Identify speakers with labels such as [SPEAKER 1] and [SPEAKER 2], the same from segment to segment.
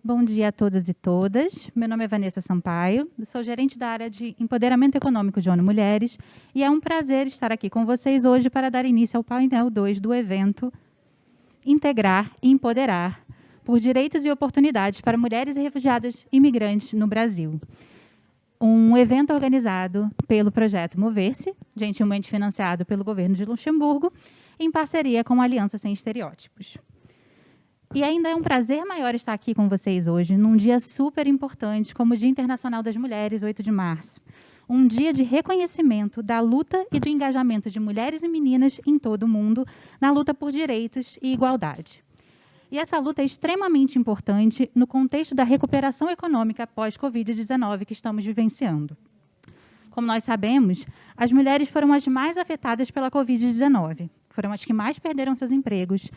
[SPEAKER 1] Bom dia a todos e todas. Meu nome é Vanessa Sampaio, sou gerente da área de Empoderamento Econômico de ONU Mulheres e é um prazer estar aqui com vocês hoje para dar início ao painel 2 do evento Integrar e Empoderar por Direitos e Oportunidades para Mulheres e Refugiadas Imigrantes no Brasil. Um evento organizado pelo projeto Mover-se, gentilmente financiado pelo governo de Luxemburgo, em parceria com a Aliança Sem Estereótipos. E ainda é um prazer maior estar aqui com vocês hoje, num dia super importante, como o Dia Internacional das Mulheres, 8 de março. Um dia de reconhecimento da luta e do engajamento de mulheres e meninas em todo o mundo na luta por direitos e igualdade. E essa luta é extremamente importante no contexto da recuperação econômica pós-Covid-19 que estamos vivenciando. Como nós sabemos, as mulheres foram as mais afetadas pela Covid-19, foram as que mais perderam seus empregos,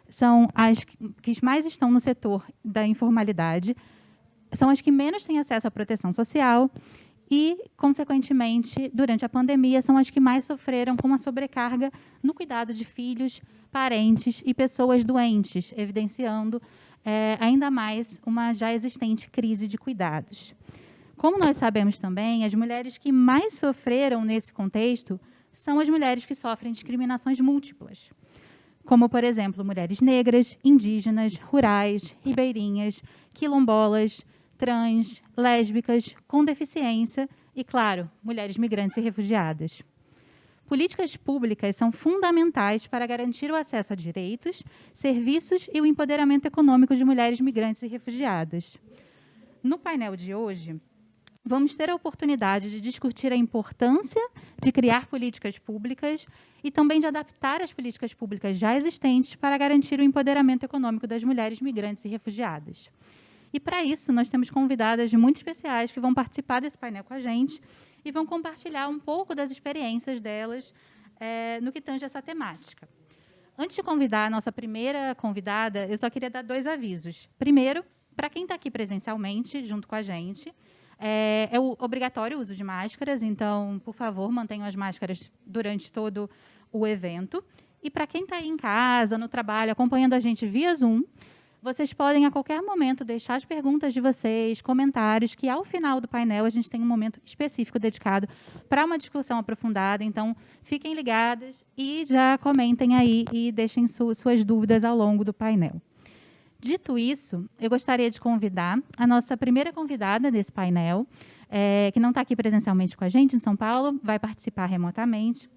[SPEAKER 1] são as que mais estão no setor da informalidade, são as que menos têm acesso à proteção social e, consequentemente, durante a pandemia, são as que mais sofreram com a sobrecarga no cuidado de filhos, parentes e pessoas doentes, evidenciando ainda mais uma já existente crise de cuidados. Como nós sabemos também, as mulheres que mais sofreram nesse contexto são as mulheres que sofrem discriminações múltiplas, como, por exemplo, mulheres negras, indígenas, rurais, ribeirinhas, quilombolas, trans, lésbicas, com deficiência e, claro, mulheres migrantes e refugiadas. Políticas públicas são fundamentais para garantir o acesso a direitos, serviços e o empoderamento econômico de mulheres migrantes e refugiadas. No painel de hoje, vamos ter a oportunidade de discutir a importância de criar políticas públicas e também de adaptar as políticas públicas já existentes para garantir o empoderamento econômico das mulheres migrantes e refugiadas. E, para isso, nós temos convidadas muito especiais que vão participar desse painel com a gente e vão compartilhar um pouco das experiências delas no que tange essa temática. Antes de convidar a nossa primeira convidada, eu só queria dar 2 avisos. Primeiro, para quem está aqui presencialmente, junto com a gente, é obrigatório o uso de máscaras, então, por favor, mantenham as máscaras durante todo o evento. E para quem está aí em casa, no trabalho, acompanhando a gente via Zoom, vocês podem, a qualquer momento, deixar as perguntas de vocês, comentários, que, ao final do painel, a gente tem um momento específico dedicado para uma discussão aprofundada. Então, fiquem ligadas e já comentem aí e deixem suas dúvidas ao longo do painel. Dito isso, eu gostaria de convidar a nossa primeira convidada desse painel, que não está aqui presencialmente com a gente, em São Paulo, vai participar remotamente,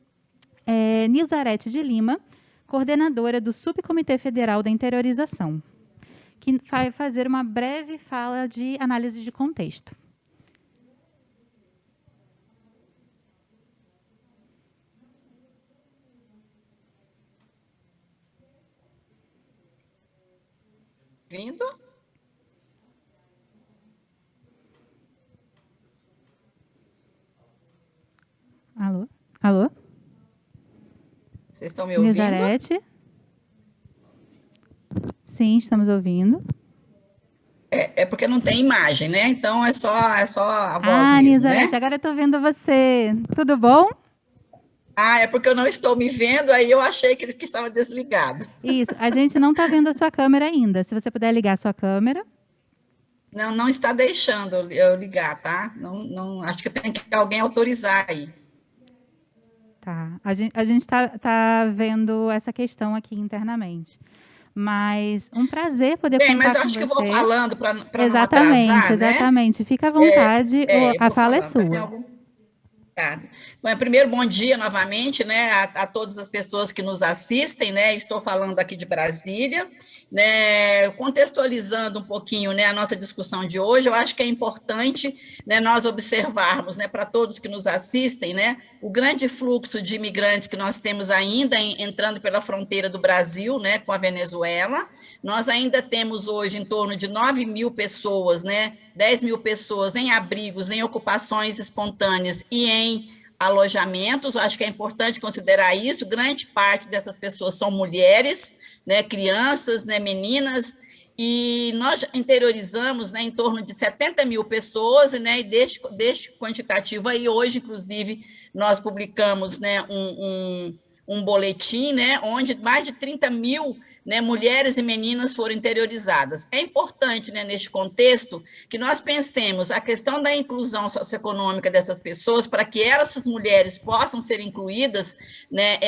[SPEAKER 1] Nilzarete de Lima, coordenadora do Subcomitê Federal da Interiorização, que vai fazer uma breve fala de análise de contexto.
[SPEAKER 2] Vindo?
[SPEAKER 1] Alô? Alô?
[SPEAKER 2] Vocês estão me ouvindo?
[SPEAKER 1] Nilzarete? Sim, estamos ouvindo.
[SPEAKER 2] É porque não tem imagem, né? Então é só a voz mesmo,
[SPEAKER 1] Nilzarete,
[SPEAKER 2] né?
[SPEAKER 1] agora eu estou vendo você. Tudo bom?
[SPEAKER 2] É porque eu não estou me vendo, aí eu achei que estava desligado.
[SPEAKER 1] Isso, a gente não está vendo a sua câmera ainda. Se você puder ligar a sua câmera.
[SPEAKER 2] Não está deixando eu ligar, tá? Não, acho que tem que alguém autorizar aí.
[SPEAKER 1] Tá, a gente está vendo essa questão aqui internamente. Mas um prazer poder
[SPEAKER 2] Bem,
[SPEAKER 1] contar
[SPEAKER 2] mas eu
[SPEAKER 1] com
[SPEAKER 2] acho que eu vou
[SPEAKER 1] você.
[SPEAKER 2] falando para não
[SPEAKER 1] Exatamente,
[SPEAKER 2] atrasar, né?
[SPEAKER 1] exatamente. Fica à vontade,
[SPEAKER 2] Eu
[SPEAKER 1] a
[SPEAKER 2] vou
[SPEAKER 1] fala é
[SPEAKER 2] falando. Vai ter
[SPEAKER 1] sua.
[SPEAKER 2] algum... Bom, primeiro, bom dia novamente, né, a todas as pessoas que nos assistem, né, estou falando aqui de Brasília, né, contextualizando um pouquinho, né, a nossa discussão de hoje. Eu acho que é importante, né, nós observarmos, né, para todos que nos assistem, né, o grande fluxo de imigrantes que nós temos ainda entrando pela fronteira do Brasil, né, com a Venezuela. Nós ainda temos hoje em torno de 9.000 pessoas, né, 10.000 pessoas em abrigos, em ocupações espontâneas e em alojamentos. Eu acho que é importante considerar isso. Grande parte dessas pessoas são mulheres, né, crianças, né, meninas, e nós interiorizamos, né, em torno de 70.000 pessoas, né, e deste quantitativo aí, hoje, inclusive, nós publicamos, né, um boletim, né, onde mais de 30.000 né, mulheres e meninas foram interiorizadas. É importante, né, neste contexto, que nós pensemos a questão da inclusão socioeconômica dessas pessoas, para que essas mulheres possam ser incluídas, né,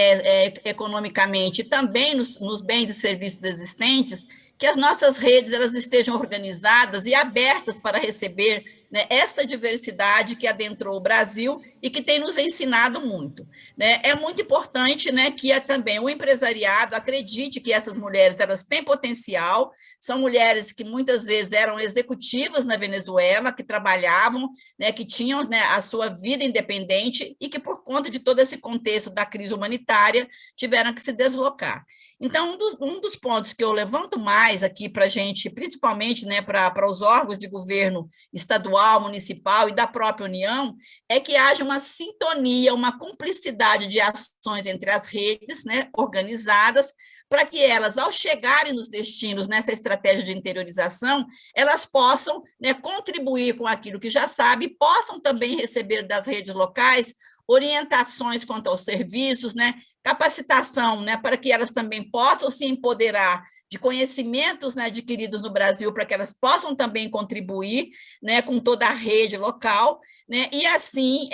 [SPEAKER 2] economicamente, e também nos bens e serviços existentes, que as nossas redes elas estejam organizadas e abertas para receber, né, essa diversidade que adentrou o Brasil e que tem nos ensinado muito. Né? É muito importante, né, que também o empresariado acredite que essas mulheres elas têm potencial, são mulheres que muitas vezes eram executivas na Venezuela, que trabalhavam, né, que tinham, né, a sua vida independente e que, por conta de todo esse contexto da crise humanitária, tiveram que se deslocar. Então, um dos pontos que eu levanto mais aqui para a gente, principalmente, né, para os órgãos de governo estadual, municipal e da própria União, é que haja uma sintonia, uma cumplicidade de ações entre as redes, né, organizadas, para que elas, ao chegarem nos destinos nessa estratégia de interiorização, elas possam, né, contribuir com aquilo que já sabe, possam também receber das redes locais orientações quanto aos serviços, né, capacitação, né, para que elas também possam se empoderar de conhecimentos, né, adquiridos no Brasil, para que elas possam também contribuir, né, com toda a rede local, né, e assim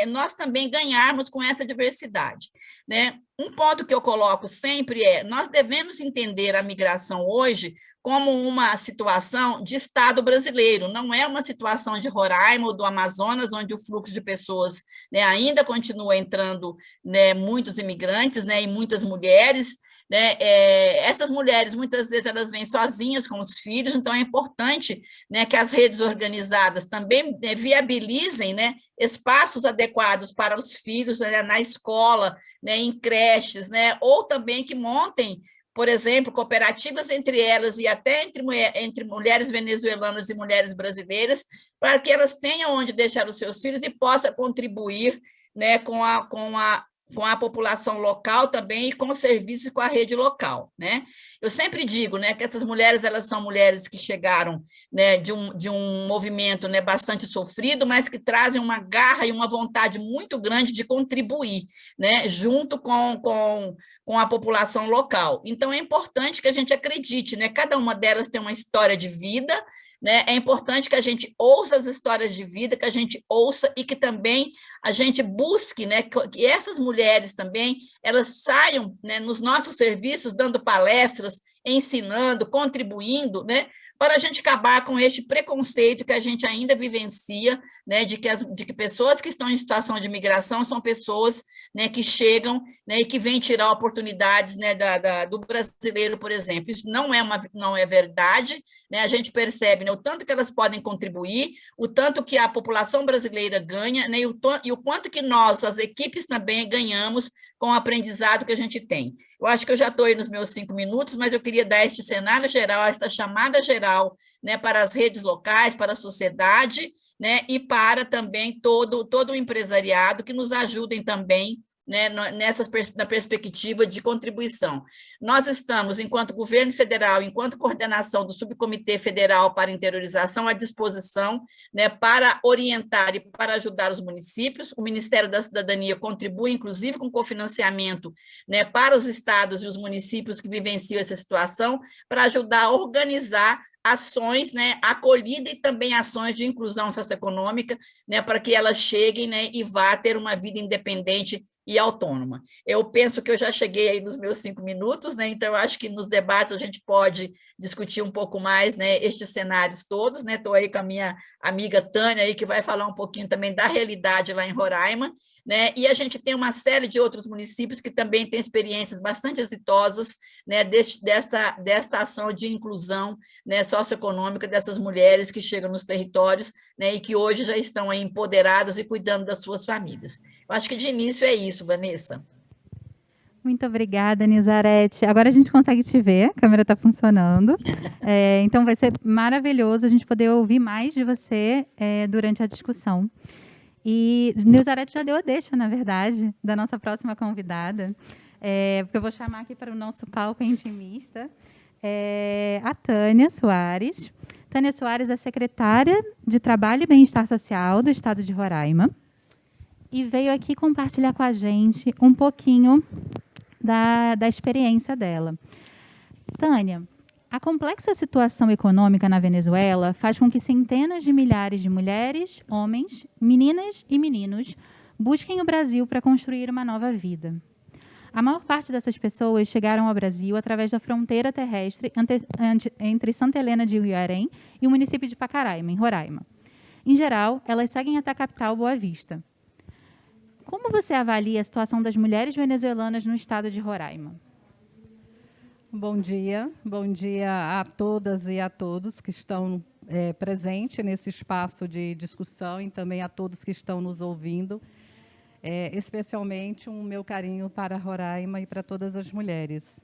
[SPEAKER 2] nós também ganharmos com essa diversidade. Né? Um ponto que eu coloco sempre nós devemos entender a migração hoje como uma situação de Estado brasileiro, não é uma situação de Roraima ou do Amazonas, onde o fluxo de pessoas, né, ainda continua entrando, né, muitos imigrantes, né, e muitas mulheres, né, essas mulheres, muitas vezes, elas vêm sozinhas com os filhos, então é importante, né, que as redes organizadas também, né, viabilizem, né, espaços adequados para os filhos, né, na escola, né, em creches, né, ou também que montem, por exemplo, cooperativas entre elas e até entre mulheres venezuelanas e mulheres brasileiras, para que elas tenham onde deixar os seus filhos e possam contribuir, né, com a população local também e com os serviços com a rede local, né? Eu sempre digo, né, que essas mulheres, elas são mulheres que chegaram, né, de um movimento, né, bastante sofrido, mas que trazem uma garra e uma vontade muito grande de contribuir, né, junto com a população local. Então, é importante que a gente acredite, né, cada uma delas tem uma história de vida, né? É importante que a gente ouça as histórias de vida, que a gente ouça e que também a gente busque, né, que essas mulheres também elas saiam, né, nos nossos serviços dando palestras, ensinando, contribuindo, né, para a gente acabar com este preconceito que a gente ainda vivencia, né, de que pessoas que estão em situação de migração são pessoas, né, que chegam, né, e que vêm tirar oportunidades, né, do brasileiro, por exemplo. Isso não é verdade, né? A gente percebe, né, o tanto que elas podem contribuir, o tanto que a população brasileira ganha, né, e o quanto que nós, as equipes, também ganhamos com o aprendizado que a gente tem. Eu acho que eu já estou aí nos meus 5 minutos, mas eu queria dar este cenário geral, esta chamada geral, né, para as redes locais, para a sociedade, né, e para também todo o empresariado que nos ajudem também, né, na perspectiva de contribuição. Nós estamos, enquanto governo federal, enquanto coordenação do Subcomitê Federal para Interiorização, à disposição, né, para orientar e para ajudar os municípios. O Ministério da Cidadania contribui, inclusive, com cofinanciamento, né, para os estados e os municípios que vivenciam essa situação, para ajudar a organizar ações, né, acolhida e também ações de inclusão socioeconômica, né, para que elas cheguem, né, e vá ter uma vida independente e autônoma. Eu penso que eu já cheguei aí nos meus 5 minutos, né? Então, eu acho que nos debates a gente pode discutir um pouco mais, né, estes cenários todos, né? Estou aí com a minha amiga Tânia, aí, que vai falar um pouquinho também da realidade lá em Roraima, né? E a gente tem uma série de outros municípios que também têm experiências bastante exitosas, né, desta ação de inclusão, né, socioeconômica dessas mulheres que chegam nos territórios, né, e que hoje já estão aí empoderadas e cuidando das suas famílias. Eu acho que de início é isso, Vanessa.
[SPEAKER 1] Muito obrigada, Nizarete. Agora a gente consegue te ver, a câmera está funcionando. Então vai ser maravilhoso a gente poder ouvir mais de você durante a discussão. E Nizarete já deu a deixa, na verdade, da nossa próxima convidada, porque eu vou chamar aqui para o nosso palco intimista a Tânia Soares. Tânia Soares é secretária de Trabalho e Bem-Estar Social do Estado de Roraima e veio aqui compartilhar com a gente um pouquinho da experiência dela. Tânia, a complexa situação econômica na Venezuela faz com que centenas de milhares de mulheres, homens, meninas e meninos busquem o Brasil para construir uma nova vida. A maior parte dessas pessoas chegaram ao Brasil através da fronteira terrestre entre Santa Helena de Iuarém e o município de Pacaraima, em Roraima. Em geral, elas seguem até a capital, Boa Vista. Como você avalia a situação das mulheres venezuelanas no estado de Roraima?
[SPEAKER 3] Bom dia a todas e a todos que estão presentes nesse espaço de discussão e também a todos que estão nos ouvindo. Especialmente um meu carinho para Roraima e para todas as mulheres.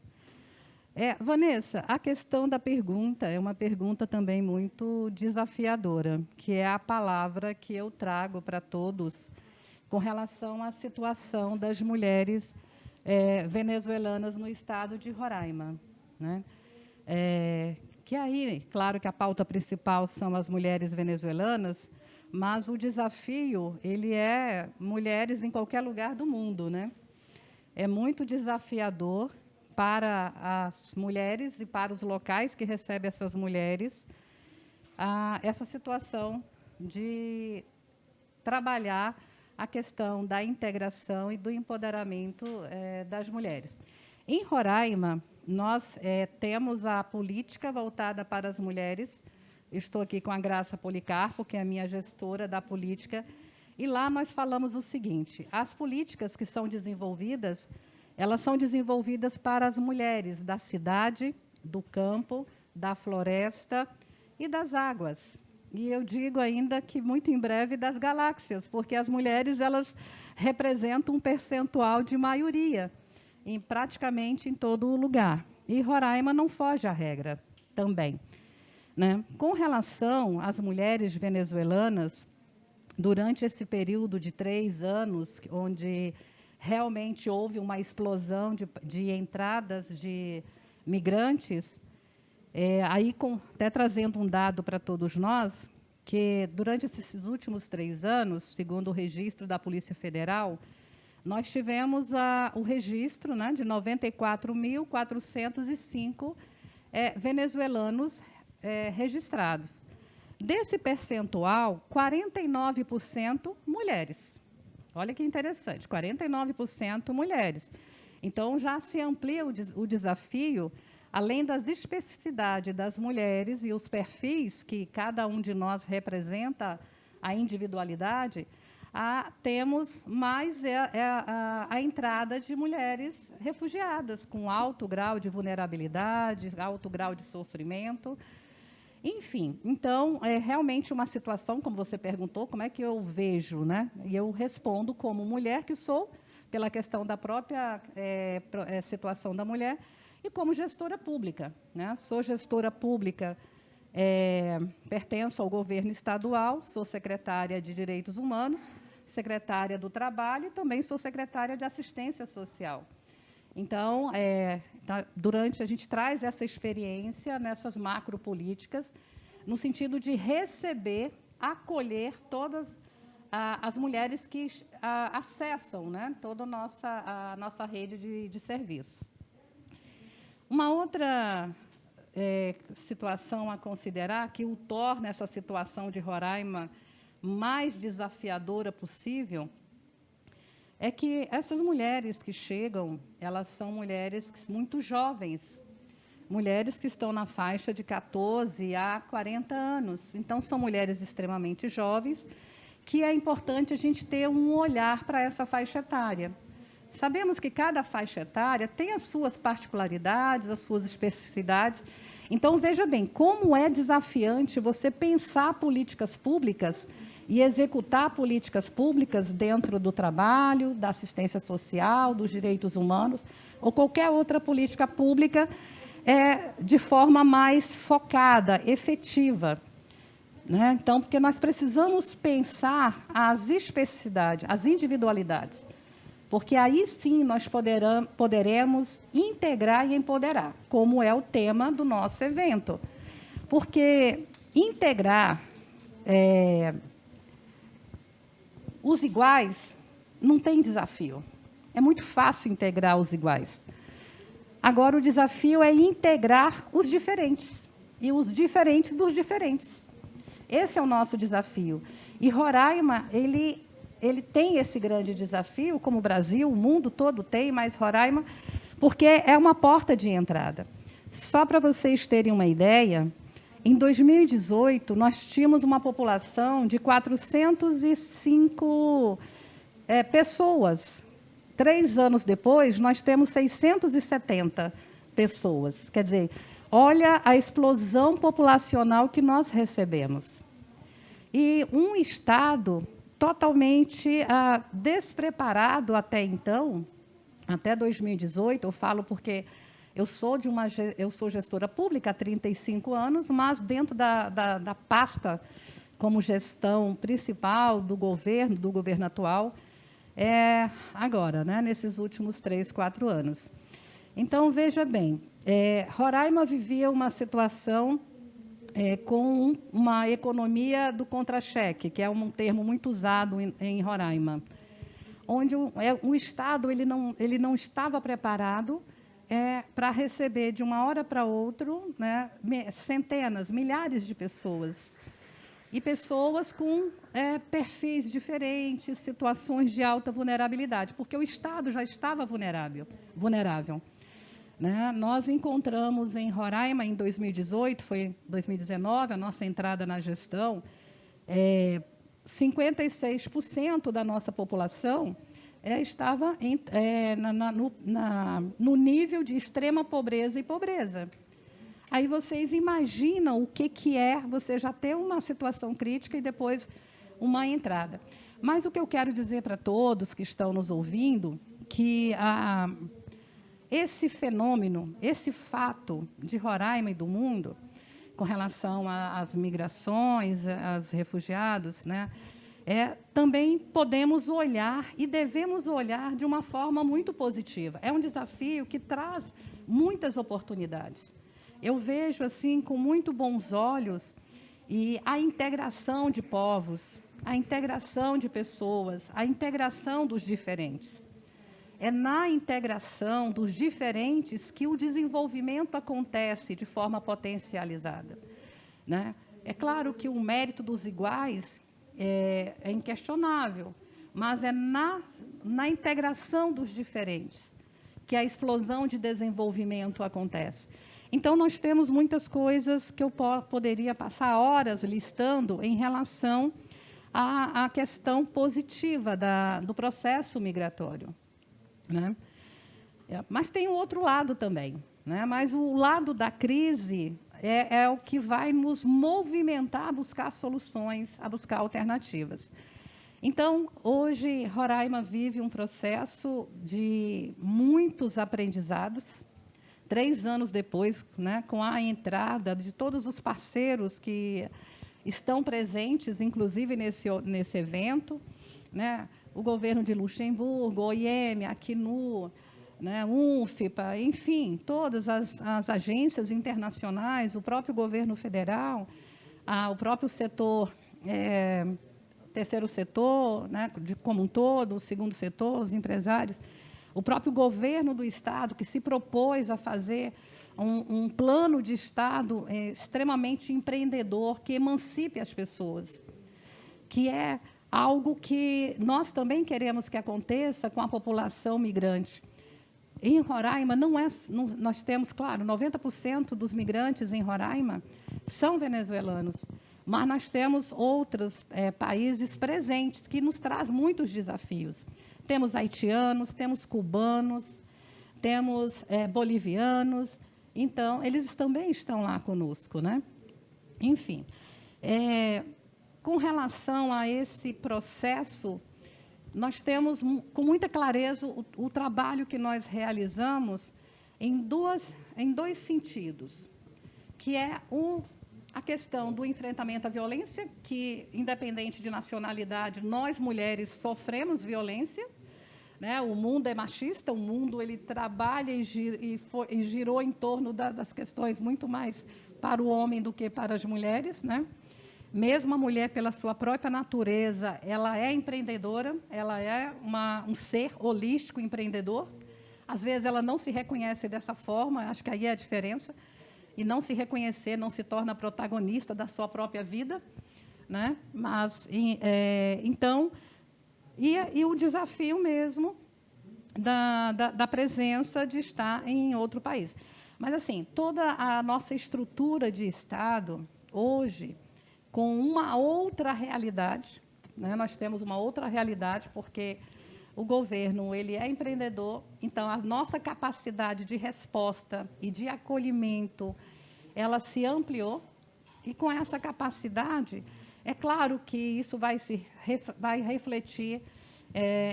[SPEAKER 3] Vanessa, a questão da pergunta é uma pergunta também muito desafiadora, que é a palavra que eu trago para todos com relação à situação das mulheres venezuelanas no estado de Roraima, né? Que aí, claro que a pauta principal são as mulheres venezuelanas, mas o desafio, ele é mulheres em qualquer lugar do mundo, né? É muito desafiador para as mulheres e para os locais que recebem essas mulheres essa situação de trabalhar a questão da integração e do empoderamento das mulheres. Em Roraima, nós temos a política voltada para as mulheres. Estou aqui com a Graça Policarpo, que é a minha gestora da política, e lá nós falamos o seguinte: as políticas que são desenvolvidas, elas são desenvolvidas para as mulheres da cidade, do campo, da floresta e das águas. E eu digo ainda que muito em breve das galáxias, porque as mulheres elas representam um percentual de maioria praticamente em todo o lugar. E Roraima não foge à regra também. Né? Com relação às mulheres venezuelanas, durante esse período de 3 anos, onde realmente houve uma explosão de entradas de migrantes, até trazendo um dado para todos nós, que durante esses últimos 3 anos, segundo o registro da Polícia Federal, nós tivemos o registro, né, de 94.405 venezuelanos registrados. Desse percentual, 49% mulheres. Olha que interessante, 49% mulheres. Então, já se amplia o desafio, além das especificidades das mulheres e os perfis que cada um de nós representa, a individualidade, temos mais a entrada de mulheres refugiadas, com alto grau de vulnerabilidade, alto grau de sofrimento. Enfim, então, é realmente uma situação, como você perguntou, como é que eu vejo, né? E eu respondo como mulher que sou, pela questão da própria situação da mulher, e como gestora pública, né? Sou gestora pública, pertenço ao governo estadual, sou secretária de Direitos Humanos, secretária do Trabalho e também sou secretária de Assistência Social. Então, a gente traz essa experiência nessas macropolíticas, no sentido de receber, acolher todas as mulheres que acessam, né, toda a nossa rede de serviços. Uma outra situação a considerar, que torna essa situação de Roraima mais desafiadora possível, é que essas mulheres que chegam, elas são mulheres muito jovens, mulheres que estão na faixa de 14 a 40 anos. Então, são mulheres extremamente jovens, que é importante a gente ter um olhar para essa faixa etária. Sabemos que cada faixa etária tem as suas particularidades, as suas especificidades. Então, veja bem, como é desafiante você pensar políticas públicas e executar políticas públicas dentro do trabalho, da assistência social, dos direitos humanos, ou qualquer outra política pública de forma mais focada, efetiva. Né? Então, porque nós precisamos pensar as especificidades, as individualidades, porque aí sim nós poderemos integrar e empoderar, como é o tema do nosso evento. Porque integrar os iguais não tem desafio. É muito fácil integrar os iguais. Agora, o desafio é integrar os diferentes, e os diferentes dos diferentes. Esse é o nosso desafio. E Roraima, ele tem esse grande desafio, como o Brasil, o mundo todo tem, mas Roraima, porque é uma porta de entrada. Só para vocês terem uma ideia, em 2018, nós tínhamos uma população de 405 pessoas. 3 anos depois, nós temos 670 pessoas. Quer dizer, olha a explosão populacional que nós recebemos. E um Estado totalmente despreparado até então, até 2018, eu falo porque eu sou gestora pública há 35 anos, mas dentro da pasta como gestão principal do governo atual, agora, né, nesses últimos 3, 4 anos. Então, veja bem, Roraima vivia uma situação com uma economia do contra-cheque, que é um termo muito usado em Roraima, onde o Estado ele não estava preparado para receber de uma hora para outra, né, centenas, milhares de pessoas. E pessoas com perfis diferentes, situações de alta vulnerabilidade, porque o Estado já estava vulnerável. Né? Nós encontramos em Roraima, em 2018, foi 2019, a nossa entrada na gestão, 56% da nossa população estava no nível de extrema pobreza e pobreza. Aí vocês imaginam o que é você já ter uma situação crítica e depois uma entrada. Mas o que eu quero dizer para todos que estão nos ouvindo, que esse fenômeno, esse fato de Roraima e do mundo, com relação às migrações, aos refugiados, né, também podemos olhar e devemos olhar de uma forma muito positiva. É um desafio que traz muitas oportunidades. Eu vejo assim com muito bons olhos e a integração de povos, a integração de pessoas, a integração dos diferentes. É na integração dos diferentes que o desenvolvimento acontece de forma potencializada, né? É claro que o mérito dos iguais é inquestionável, mas é na integração dos diferentes que a explosão de desenvolvimento acontece. Então, nós temos muitas coisas que eu poderia passar horas listando em relação à questão positiva do processo migratório. Né? Mas tem o outro lado também. Né? Mas o lado da crise é o que vai nos movimentar a buscar soluções, a buscar alternativas. Então, hoje, Roraima vive um processo de muitos aprendizados. 3 anos depois, né, com a entrada de todos os parceiros que estão presentes, inclusive nesse evento, né, o governo de Luxemburgo, OIM, Acnu, né, UNFPA, enfim, todas as agências internacionais, o próprio governo federal, o próprio setor, terceiro setor, né, como um todo, o segundo setor, os empresários, o próprio governo do Estado, que se propôs a fazer um plano de Estado extremamente empreendedor, que emancipe as pessoas, que é algo que nós também queremos que aconteça com a população migrante. Em Roraima, nós temos, claro, 90% dos migrantes em Roraima são venezuelanos, mas nós temos outros países presentes que nos trazem muitos desafios. Temos haitianos, temos cubanos, temos bolivianos, então, eles também estão lá conosco, né? Enfim, com relação a esse processo, nós temos com muita clareza o trabalho que nós realizamos em dois sentidos, que é a questão do enfrentamento à violência, que, independente de nacionalidade, nós, mulheres, sofremos violência, né? O mundo é machista, o mundo ele trabalha e girou em torno das questões muito mais para o homem do que para as mulheres, né? Mesmo a mulher, pela sua própria natureza, ela é empreendedora, ela é um ser holístico empreendedor. às vezes ela não se reconhece dessa forma, acho que aí é a diferença, e não se reconhecer não se torna protagonista da sua própria vida, né? Mas, então, e o desafio mesmo da presença de estar em outro país. Mas, assim, toda a nossa estrutura de Estado, hoje, com uma outra realidade, né? Nós temos uma outra realidade, porque o governo ele é empreendedor, então a nossa capacidade de resposta e de acolhimento, ela se ampliou, e com essa capacidade, é claro que isso vai refletir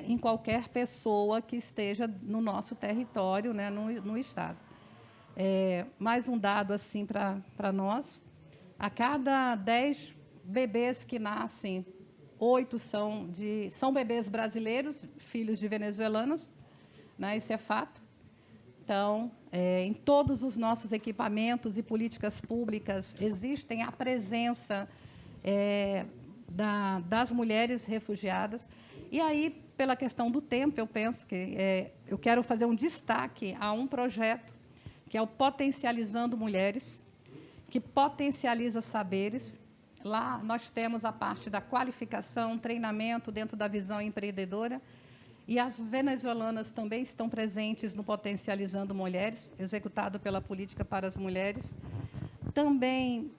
[SPEAKER 3] em qualquer pessoa que esteja no nosso território, né, no Estado. Mais um dado assim para nós: a cada 10 bebês que nascem, 8 são bebês brasileiros, filhos de venezuelanos, né? Isso é fato. Então, em todos os nossos equipamentos e políticas públicas existem a presença das mulheres refugiadas. E aí, pela questão do tempo, eu penso que eu quero fazer um destaque a um projeto que é o Potencializando Mulheres, que potencializa saberes. Lá nós temos a parte da qualificação, treinamento dentro da visão empreendedora, e as venezuelanas também estão presentes no Potencializando Mulheres, executado pela Política para as Mulheres. Também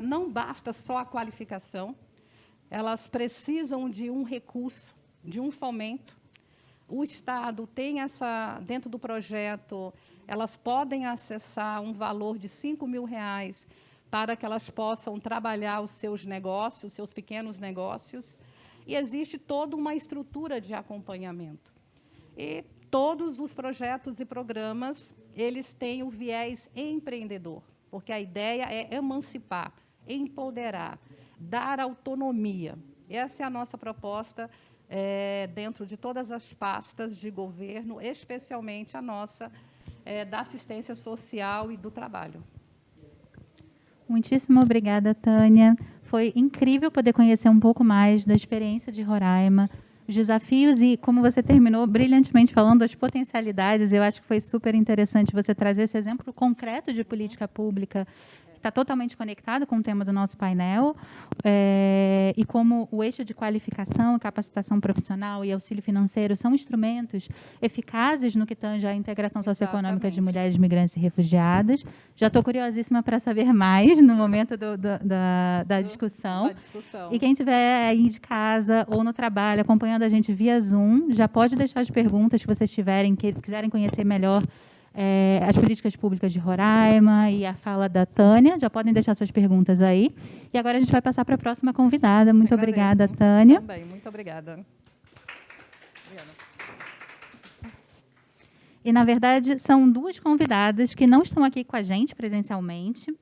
[SPEAKER 3] não basta só a qualificação, elas precisam de um recurso, de um fomento. O Estado tem dentro do projeto, elas podem acessar um valor de R$5.000 para que elas possam trabalhar os seus negócios, seus pequenos negócios, e existe toda uma estrutura de acompanhamento. E todos os projetos e programas, eles têm o viés empreendedor, porque a ideia é emancipar, empoderar, dar autonomia. Essa é a nossa proposta dentro de todas as pastas de governo, especialmente a nossa da assistência social e do trabalho.
[SPEAKER 1] Muitíssimo obrigada, Tânia. Foi incrível poder conhecer um pouco mais da experiência de Roraima, os desafios e, como você terminou brilhantemente falando, as potencialidades. Eu acho que foi super interessante você trazer esse exemplo concreto de política pública, que está totalmente conectado com o tema do nosso painel, e como o eixo de qualificação, capacitação profissional e auxílio financeiro são instrumentos eficazes no que tange à integração socioeconômica de mulheres migrantes e refugiadas. Já estou curiosíssima para saber mais no momento da discussão. E quem estiver aí de casa ou no trabalho acompanhando a gente via Zoom, já pode deixar as perguntas que vocês tiverem, que quiserem conhecer melhor as políticas públicas de Roraima e a fala da Tânia. Já podem deixar suas perguntas aí. E agora a gente vai passar para a próxima convidada. Muito obrigada, Tânia.
[SPEAKER 3] Também, muito obrigada.
[SPEAKER 1] E, na verdade, são duas convidadas que não estão aqui com a gente presencialmente,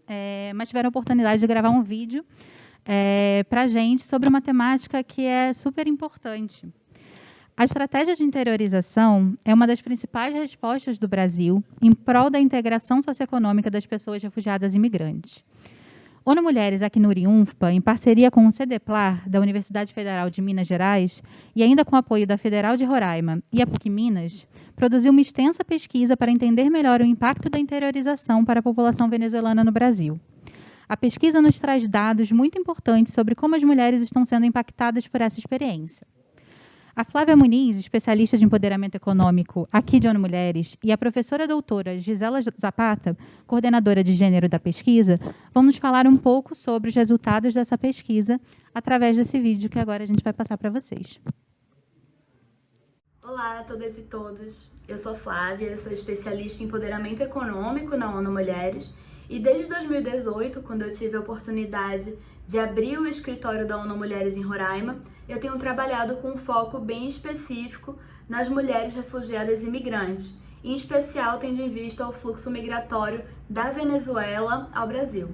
[SPEAKER 1] mas tiveram a oportunidade de gravar um vídeo para a gente sobre uma temática que é super importante. A estratégia de interiorização é uma das principais respostas do Brasil em prol da integração socioeconômica das pessoas refugiadas e imigrantes. ONU Mulheres, aqui no UniUNFPA, em parceria com o CEDEPLAR, da Universidade Federal de Minas Gerais, e ainda com o apoio da Federal de Roraima e a PUC Minas, produziu uma extensa pesquisa para entender melhor o impacto da interiorização para a população venezuelana no Brasil. A pesquisa nos traz dados muito importantes sobre como as mulheres estão sendo impactadas por essa experiência. A Flávia Muniz, especialista de empoderamento econômico aqui de ONU Mulheres, e a professora doutora Gisela Zapata, coordenadora de gênero da pesquisa, vão nos falar um pouco sobre os resultados dessa pesquisa através desse vídeo que agora a gente vai passar para vocês.
[SPEAKER 4] Olá a todas e todos, eu sou Flávia, eu sou especialista em empoderamento econômico na ONU Mulheres e desde 2018, quando eu tive a oportunidade de abrir o escritório da ONU Mulheres em Roraima, eu tenho trabalhado com um foco bem específico nas mulheres refugiadas e imigrantes, em especial tendo em vista o fluxo migratório da Venezuela ao Brasil.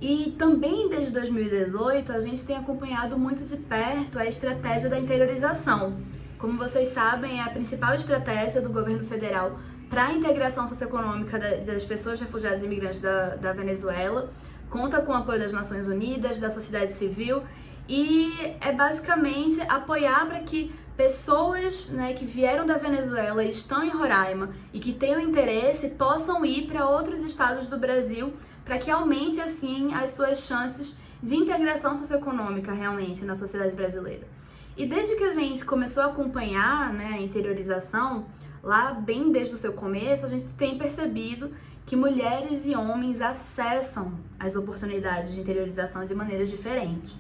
[SPEAKER 4] E também desde 2018 a gente tem acompanhado muito de perto a estratégia da interiorização. Como vocês sabem, é a principal estratégia do governo federal para a integração socioeconômica das pessoas refugiadas e imigrantes da Venezuela, conta com o apoio das Nações Unidas, da sociedade civil, e é basicamente apoiar para que pessoas, né, que vieram da Venezuela e estão em Roraima e que tenham interesse possam ir para outros estados do Brasil para que aumente, assim, as suas chances de integração socioeconômica realmente na sociedade brasileira. E desde que a gente começou a acompanhar, né, a interiorização, lá bem desde o seu começo, a gente tem percebido que mulheres e homens acessam as oportunidades de interiorização de maneiras diferentes.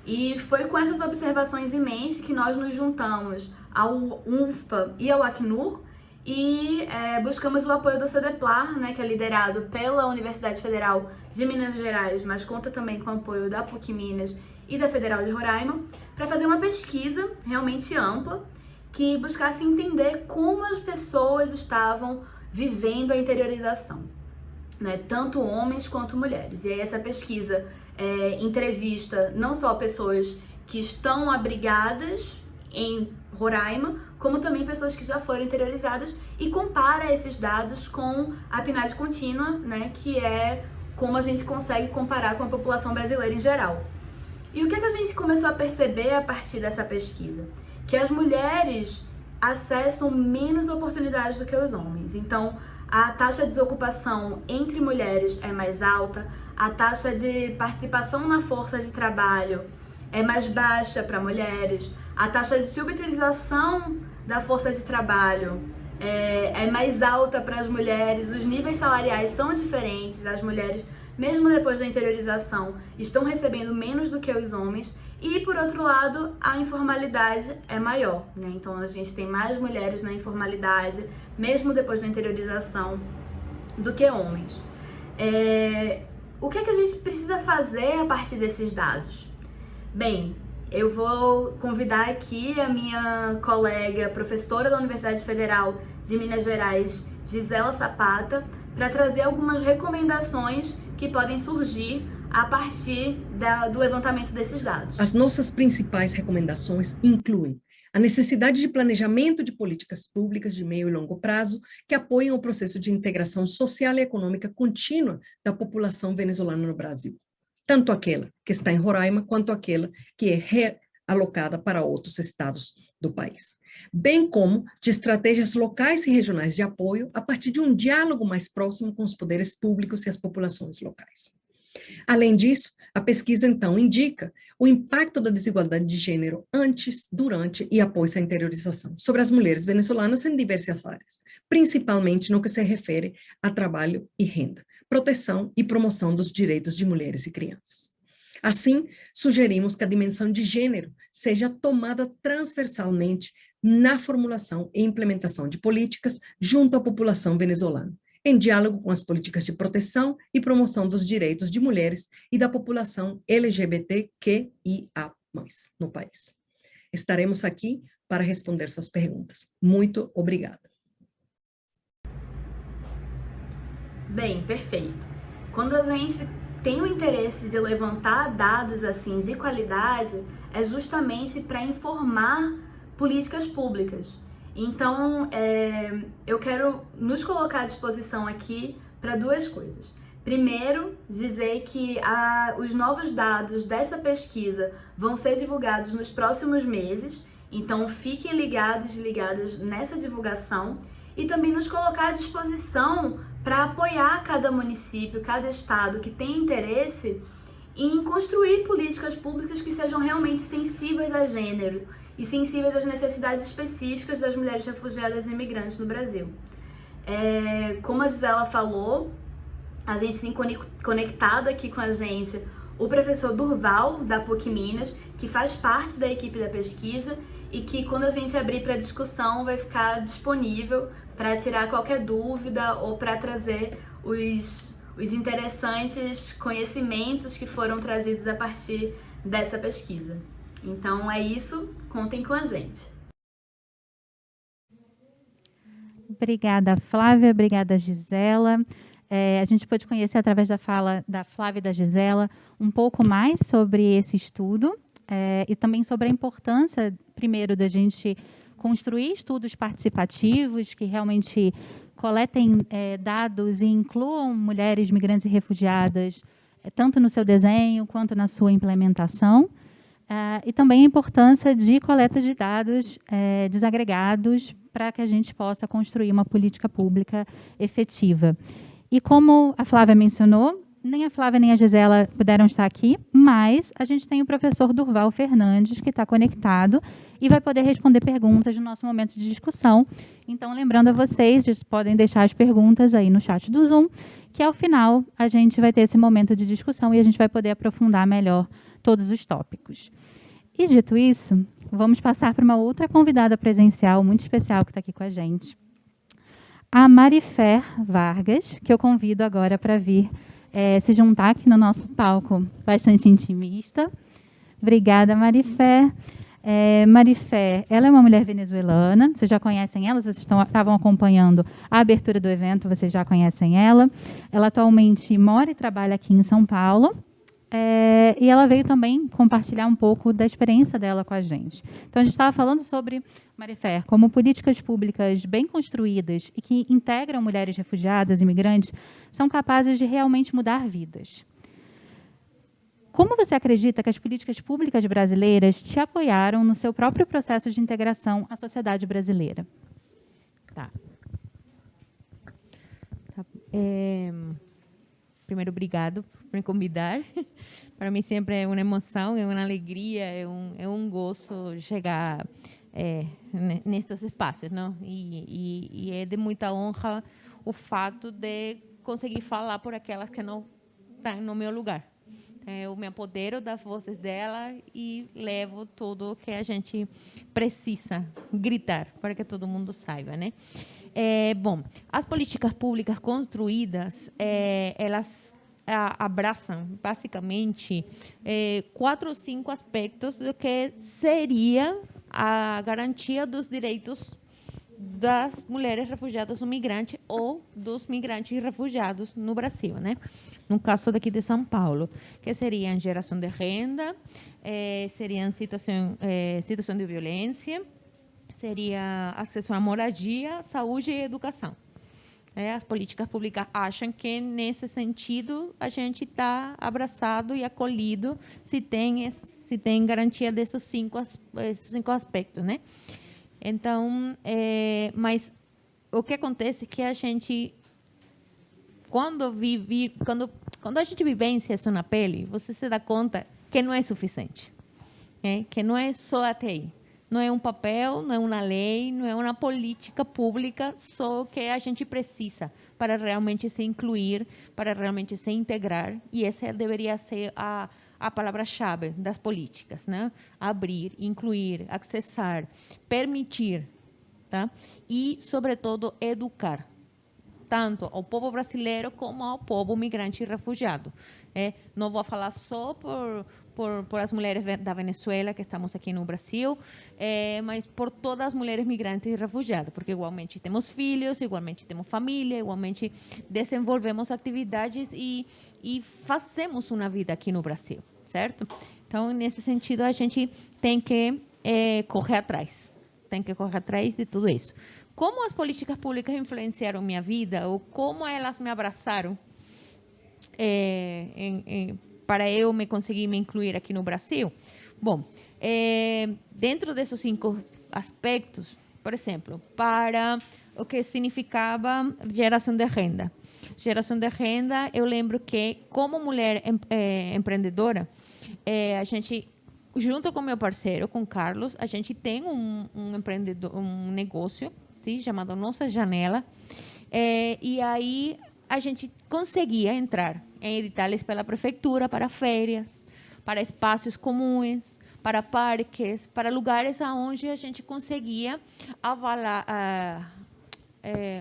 [SPEAKER 4] E foi com essas observações em mente que nós nos juntamos ao UNFPA e ao Acnur e buscamos o apoio do CEDEPLAR, né, que é liderado pela Universidade Federal de Minas Gerais, mas conta também com o apoio da PUC Minas e da Federal de Roraima, para fazer uma pesquisa realmente ampla que buscasse entender como as pessoas estavam vivendo a interiorização, né, tanto homens quanto mulheres. E aí essa pesquisa entrevista não só pessoas que estão abrigadas em Roraima, como também pessoas que já foram interiorizadas e compara esses dados com a PNAD contínua, né, que é como a gente consegue comparar com a população brasileira em geral. E o que a gente começou a perceber a partir dessa pesquisa? Que as mulheres acessam menos oportunidades do que os homens. Então, a taxa de desocupação entre mulheres é mais alta, a taxa de participação na força de trabalho é mais baixa para mulheres, a taxa de subutilização da força de trabalho é mais alta para as mulheres, os níveis salariais são diferentes, as mulheres, mesmo depois da interiorização, estão recebendo menos do que os homens. E, por outro lado, a informalidade é maior, né? Então, a gente tem mais mulheres na informalidade, mesmo depois da interiorização, do que homens. O que a gente precisa fazer a partir desses dados? Bem, eu vou convidar aqui a minha colega, professora da Universidade Federal de Minas Gerais, Gisela Zapata, para trazer algumas recomendações que podem surgir a partir do levantamento desses dados.
[SPEAKER 5] As nossas principais recomendações incluem a necessidade de planejamento de políticas públicas de meio e longo prazo que apoiem o processo de integração social e econômica contínua da população venezuelana no Brasil, tanto aquela que está em Roraima quanto aquela que é realocada para outros estados do país, bem como de estratégias locais e regionais de apoio a partir de um diálogo mais próximo com os poderes públicos e as populações locais. Além disso, a pesquisa, então, indica o impacto da desigualdade de gênero antes, durante e após a interiorização sobre as mulheres venezuelanas em diversas áreas, principalmente no que se refere a trabalho e renda, proteção e promoção dos direitos de mulheres e crianças. Assim, sugerimos que a dimensão de gênero seja tomada transversalmente na formulação e implementação de políticas junto à população venezuelana, em diálogo com as políticas de proteção e promoção dos direitos de mulheres e da população LGBTQIA+, no país. Estaremos aqui para responder suas perguntas. Muito obrigada.
[SPEAKER 4] Bem, perfeito. Quando a gente tem o interesse de levantar dados assim de qualidade, é justamente para informar políticas públicas. Então, eu quero nos colocar à disposição aqui para duas coisas. Primeiro, dizer que os novos dados dessa pesquisa vão ser divulgados nos próximos meses, então fiquem ligadas nessa divulgação e também nos colocar à disposição para apoiar cada município, cada estado que tem interesse em construir políticas públicas que sejam realmente sensíveis a gênero e sensíveis às necessidades específicas das mulheres refugiadas e imigrantes no Brasil. Como a Gisela falou, a gente tem conectado aqui com a gente o professor Durval, da PUC Minas, que faz parte da equipe da pesquisa e que, quando a gente abrir para discussão, vai ficar disponível para tirar qualquer dúvida ou para trazer os interessantes conhecimentos que foram trazidos a partir dessa pesquisa. Então é isso, contem com a gente.
[SPEAKER 1] Obrigada, Flávia, obrigada, Gisela. A gente pôde conhecer, através da fala da Flávia e da Gisela, um pouco mais sobre esse estudo e também sobre a importância, primeiro, da gente construir estudos participativos que realmente coletem dados e incluam mulheres migrantes e refugiadas, tanto no seu desenho quanto na sua implementação. e também a importância de coleta de dados desagregados para que a gente possa construir uma política pública efetiva. E como a Flávia mencionou, nem a Flávia nem a Gisela puderam estar aqui, mas a gente tem o professor Durval Fernandes, que está conectado e vai poder responder perguntas no nosso momento de discussão. Então, lembrando a vocês, podem deixar as perguntas aí no chat do Zoom, que ao final a gente vai ter esse momento de discussão e a gente vai poder aprofundar melhor todos os tópicos. E dito isso, vamos passar para uma outra convidada presencial muito especial que está aqui com a gente, a Marifer Vargas, que eu convido agora para vir se juntar aqui no nosso palco bastante intimista. Obrigada, Marifer. Marifer, ela é uma mulher venezuelana, vocês já conhecem ela, se vocês estavam acompanhando a abertura do evento, vocês já conhecem ela. Ela atualmente mora e trabalha aqui em São Paulo, e ela veio também compartilhar um pouco da experiência dela com a gente. Então, a gente estava falando sobre, Marifer, como políticas públicas bem construídas e que integram mulheres refugiadas, imigrantes, são capazes de realmente mudar vidas. Como você acredita que as políticas públicas brasileiras te apoiaram no seu próprio processo de integração à sociedade brasileira?
[SPEAKER 6] Tá. Primeiro, obrigado por me convidar. Para mim sempre é uma emoção, é uma alegria, é um gosto chegar nestes espaços, não? E é de muita honra o fato de conseguir falar por aquelas que não estão no meu lugar. Eu me apodero das vozes dela e levo tudo o que a gente precisa gritar para que todo mundo saiba, né? Bom, as políticas públicas construídas, elas abraçam, basicamente, 4 ou 5 aspectos do que seria a garantia dos direitos das mulheres refugiadas ou migrantes ou dos migrantes e refugiados no Brasil, né? No caso daqui de São Paulo, que seriam geração de renda, seriam situação de violência, seria acesso à moradia, saúde e educação. As políticas públicas acham que, nesse sentido, a gente está abraçado e acolhido se tem garantia desses 5 aspectos, né? Então, mas o que acontece é que a gente, quando a gente vivencia isso na pele, você se dá conta que não é suficiente, que não é só até aí. Não é um papel, não é uma lei, não é uma política pública, só que a gente precisa para realmente se incluir, para realmente se integrar, e essa deveria ser a palavra-chave das políticas, né? Abrir, incluir, acessar, permitir, tá? E, sobretudo, educar, tanto ao povo brasileiro como ao povo migrante e refugiado. Não vou falar só por as mulheres da Venezuela que estamos aqui no Brasil, mas por todas as mulheres migrantes e refugiadas, porque igualmente temos filhos, igualmente temos família, igualmente desenvolvemos atividades e fazemos uma vida aqui no Brasil, certo? Então, nesse sentido, a gente tem que correr atrás, de tudo isso. Como as políticas públicas influenciaram minha vida, ou como elas me abraçaram para eu conseguir me incluir aqui no Brasil? Bom, dentro desses 5 aspectos, por exemplo, para o que significava geração de renda. Geração de renda, eu lembro que, como mulher empreendedora, a gente, junto com meu parceiro, com Carlos, a gente tem um negócio, sim, chamado Nossa Janela, e aí a gente conseguia entrar em editais pela prefeitura para férias, para espaços comuns, para parques, para lugares onde a gente conseguia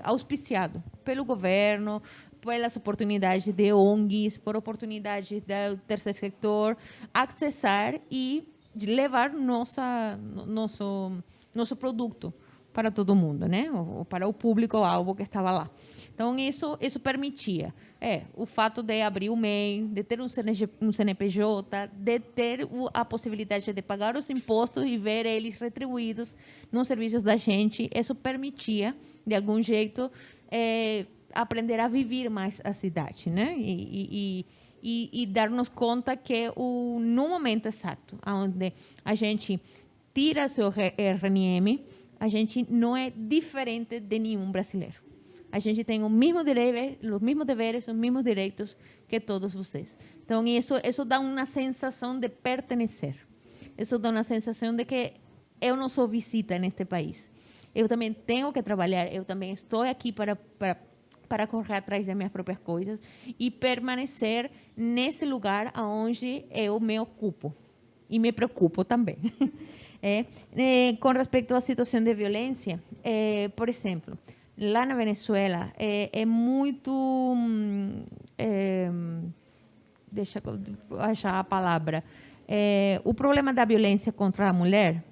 [SPEAKER 6] auspiciado pelo governo, pelas oportunidades de ONGs, por oportunidades do terceiro setor, acessar e levar nosso produto para todo mundo, né? Ou para o público-alvo que estava lá. Então, isso permitia o fato de abrir o MEI, de ter um CNPJ, de ter a possibilidade de pagar os impostos e ver eles retribuídos nos serviços da gente. Isso permitia, de algum jeito, aprender a viver mais a cidade, né? e dar-nos conta que no momento exato, onde a gente tira seu RNM, a gente não é diferente de nenhum brasileiro. A gente tem os mesmos deveres, os mesmos direitos que todos vocês. Então, isso dá uma sensação de pertencer. Isso dá uma sensação de que eu não sou visita neste país. Eu também tenho que trabalhar, eu também estou aqui para correr atrás das minhas próprias coisas e permanecer nesse lugar onde eu me ocupo e me preocupo também. Com respeito à situação de violência, por exemplo, lá na Venezuela é muito... deixa eu achar a palavra. O problema da violência contra a mulher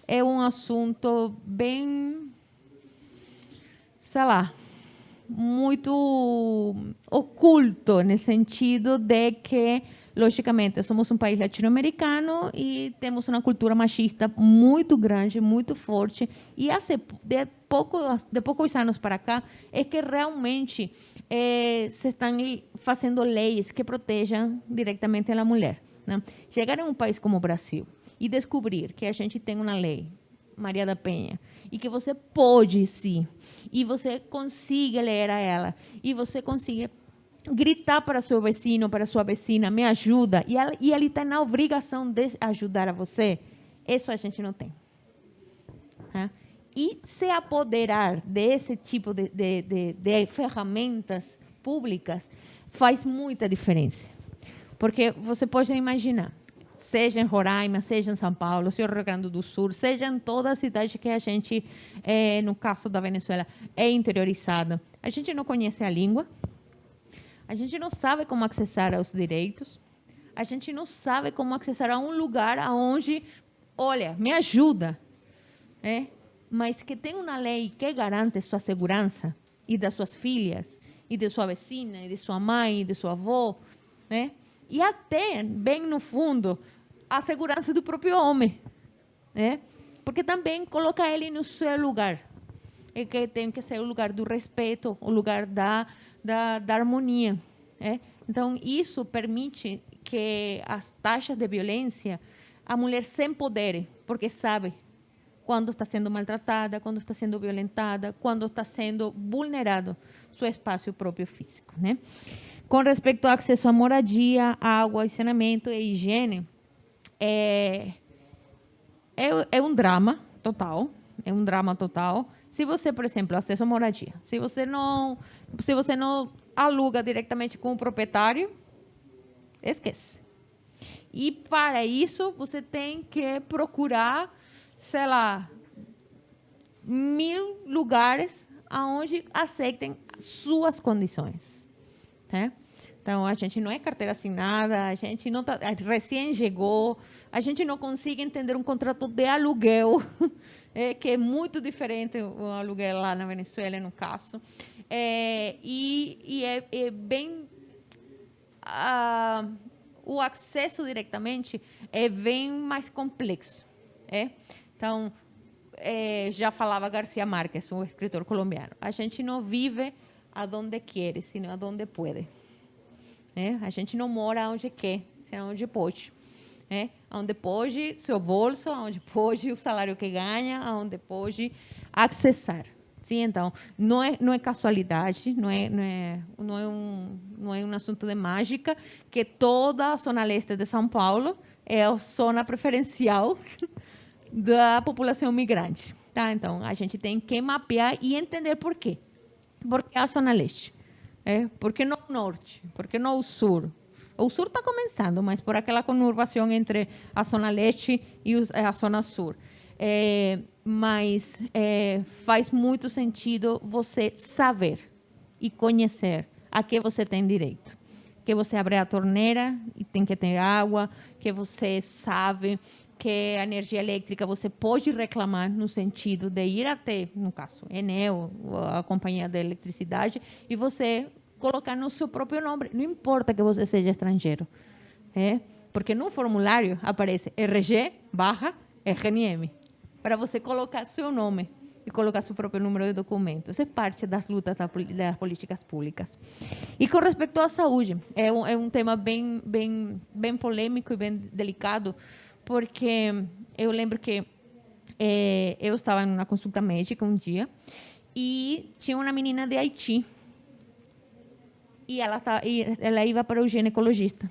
[SPEAKER 6] é um assunto bem, sei lá, muito oculto, no sentido de que, logicamente, somos um país latino-americano e temos uma cultura machista muito grande, muito forte, e de poucos anos para cá é que realmente se estão fazendo leis que protejam diretamente a mulher, né? Chegar em um país como o Brasil e descobrir que a gente tem uma lei, Maria da Penha, e que você pode sim, e você consiga ler a ela, e você consiga gritar para seu vecino, para sua vecina, me ajuda, e ele está na obrigação de ajudar a você, isso a gente não tem. Tá? E se apoderar desse tipo de ferramentas públicas faz muita diferença. Porque você pode imaginar, seja em Roraima, seja em São Paulo, seja no Rio Grande do Sul, seja em toda a cidade que a gente, no caso da Venezuela, é interiorizada. A gente não conhece a língua, a gente não sabe como acessar aos direitos, a gente não sabe como acessar a um lugar onde, olha, me ajuda, mas que tem uma lei que garante sua segurança e das suas filhas, e de sua vecina, e de sua mãe, e de sua avó, né? E até, bem no fundo, a segurança do próprio homem, né? Porque também coloca ele no seu lugar, é que tem que ser o lugar do respeito, o lugar da harmonia. Então, isso permite que as taxas de violência, a mulher se empodere, porque sabe quando está sendo maltratada, quando está sendo violentada, quando está sendo vulnerado seu espaço próprio físico, né? Com respeito ao acesso à moradia, água, saneamento e higiene, é um drama total. É um drama total. Se você, por exemplo, acesso à moradia, se você não aluga diretamente com o proprietário, esquece. E para isso, você tem que procurar, sei lá, 1000 lugares onde aceitem suas condições. Tá? Então, a gente não é carteira assinada, a gente não recém chegou, a gente não consegue entender um contrato de aluguel, que é muito diferente o aluguel lá na Venezuela, no caso. E é bem... o acesso diretamente é bem mais complexo. Então, já falava García Márquez, um escritor colombiano, a gente não vive aonde quer, sino aonde pode. A gente não mora onde quer, senão onde pode. Onde pode seu bolso, onde pode o salário que ganha, onde pode acessar. Sim, então, não é casualidade, não é um assunto de mágica que toda a zona leste de São Paulo é a zona preferencial da população migrante. Tá? Então, a gente tem que mapear e entender por quê. Por que a zona leste? Por que não o norte? Por que não o sul? O sul está começando, mas por aquela conurbação entre a zona leste e a zona sul. Mas faz muito sentido você saber e conhecer a que você tem direito. Que você abre a torneira e tem que ter água, que você sabe que a energia elétrica você pode reclamar no sentido de ir até, no caso, Enel, a companhia de eletricidade, e você colocar no seu próprio nome, não importa que você seja estrangeiro, porque no formulário aparece RG/RNM, para você colocar seu nome e colocar seu próprio número de documento. Isso é parte das lutas das políticas públicas. E com respeito à saúde, é um tema bem polêmico e bem delicado, porque eu lembro que eu estava em uma consulta médica um dia e tinha uma menina de Haiti e ela ia para o ginecologista.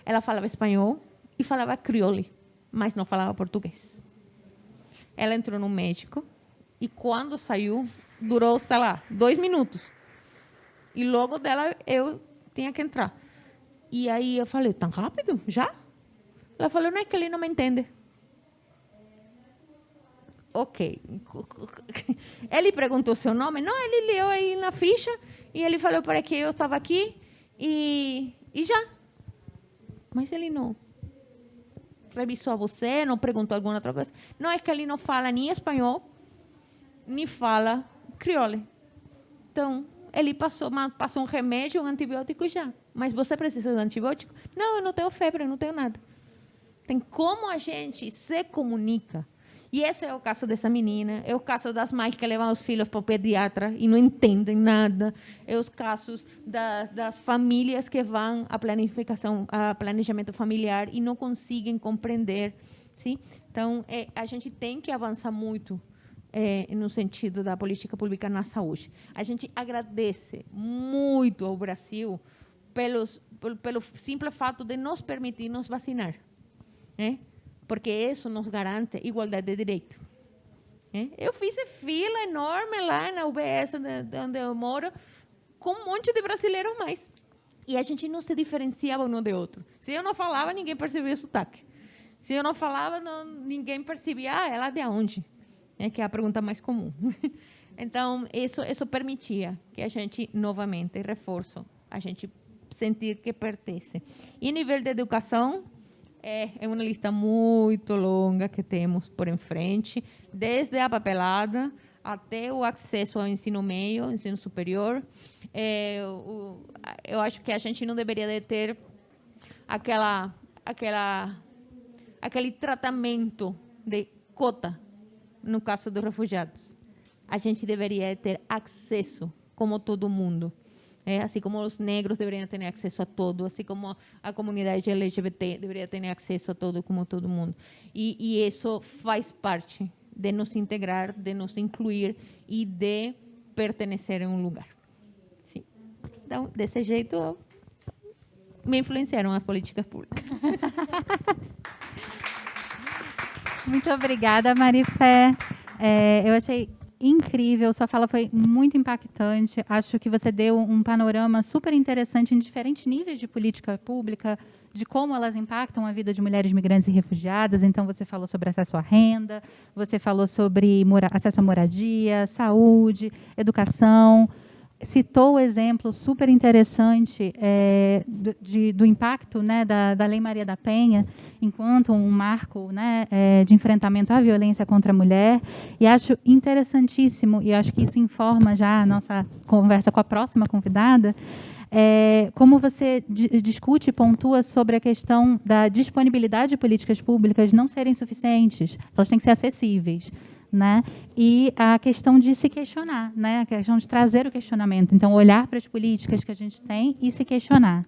[SPEAKER 6] Ela falava espanhol e falava crioulo, mas não falava português. Ela entrou no médico e quando saiu, durou, sei lá, 2 minutos. E logo dela eu tinha que entrar. E aí eu falei, tão rápido? Já? Ela falou, não, é que ele não me entende. Ok. Ele perguntou seu nome? Não, ele leu aí na ficha e ele falou para que eu estava aqui e já. Mas ele não revisou você, não perguntou alguma outra coisa. Não, é que ele não fala nem espanhol, nem fala crioulo. Então, ele passou um remédio, um antibiótico e já. Mas você precisa de antibiótico? Não, eu não tenho febre, eu não tenho nada. Tem como a gente se comunica. E esse é o caso dessa menina, é o caso das mães que levam os filhos para o pediatra e não entendem nada, é os casos das famílias que vão a planejamento familiar e não conseguem compreender. Sim? Então, a gente tem que avançar muito no sentido da política pública na saúde. A gente agradece muito ao Brasil pelo simples fato de nos permitir nos vacinar. Porque isso nos garante igualdade de direito. Eu fiz fila enorme lá na UBS, onde eu moro, com um monte de brasileiros mais. E a gente não se diferenciava um do outro. Se eu não falava, ninguém percebia o sotaque. Se eu não falava, ninguém percebia, ela de onde? Que é a pergunta mais comum. Então, isso permitia que a gente, novamente, reforço, a gente sentir que pertence. E nível de educação, é uma lista muito longa que temos por em frente, desde a papelada até o acesso ao ensino médio, ensino superior. Eu acho que a gente não deveria de ter aquele tratamento de cota no caso dos refugiados. A gente deveria ter acesso, como todo mundo. Assim como os negros deveriam ter acesso a todo, assim como a comunidade LGBT deveria ter acesso a todo, como todo mundo. E isso faz parte de nos integrar, de nos incluir e de pertencer a um lugar. Sim. Então, desse jeito, me influenciaram as políticas públicas.
[SPEAKER 1] Muito obrigada, Marifé. Eu achei incrível, sua fala foi muito impactante. Acho que você deu um panorama super interessante em diferentes níveis de política pública, de como elas impactam a vida de mulheres migrantes e refugiadas. Então, você falou sobre acesso à renda, você falou sobre acesso à moradia, saúde, educação. Citou o exemplo super interessante do impacto, né, da Lei Maria da Penha, enquanto um marco, né, de enfrentamento à violência contra a mulher. E acho interessantíssimo, e acho que isso informa já a nossa conversa com a próxima convidada, como você discute e pontua sobre a questão da disponibilidade de políticas públicas não serem suficientes, elas têm que ser acessíveis. Né? E a questão de se questionar, né? A questão de trazer o questionamento. Então, olhar para as políticas que a gente tem e se questionar.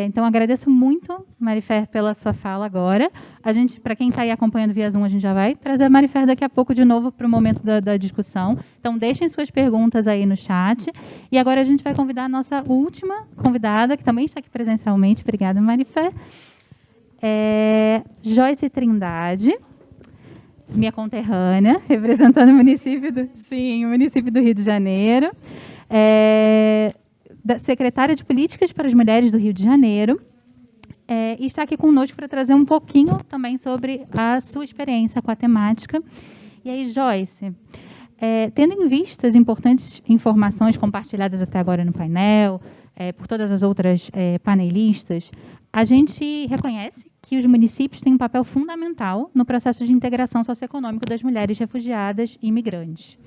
[SPEAKER 1] Então, agradeço muito, Marifé, pela sua fala agora. A gente, para quem está aí acompanhando via Zoom, a gente já vai trazer a Marifé daqui a pouco de novo para o momento da discussão. Então, deixem suas perguntas aí no chat. E agora a gente vai convidar a nossa última convidada, que também está aqui presencialmente. Obrigada, Marifé. Joyce Trindade, minha conterrânea, representando o município do Rio de Janeiro, da secretária de Políticas para as Mulheres do Rio de Janeiro, e está aqui conosco para trazer um pouquinho também sobre a sua experiência com a temática. E aí, Joyce, tendo em vista as importantes informações compartilhadas até agora no painel, por todas as outras panelistas, a gente reconhece que os municípios têm um papel fundamental no processo de integração socioeconômica das mulheres refugiadas e imigrantes.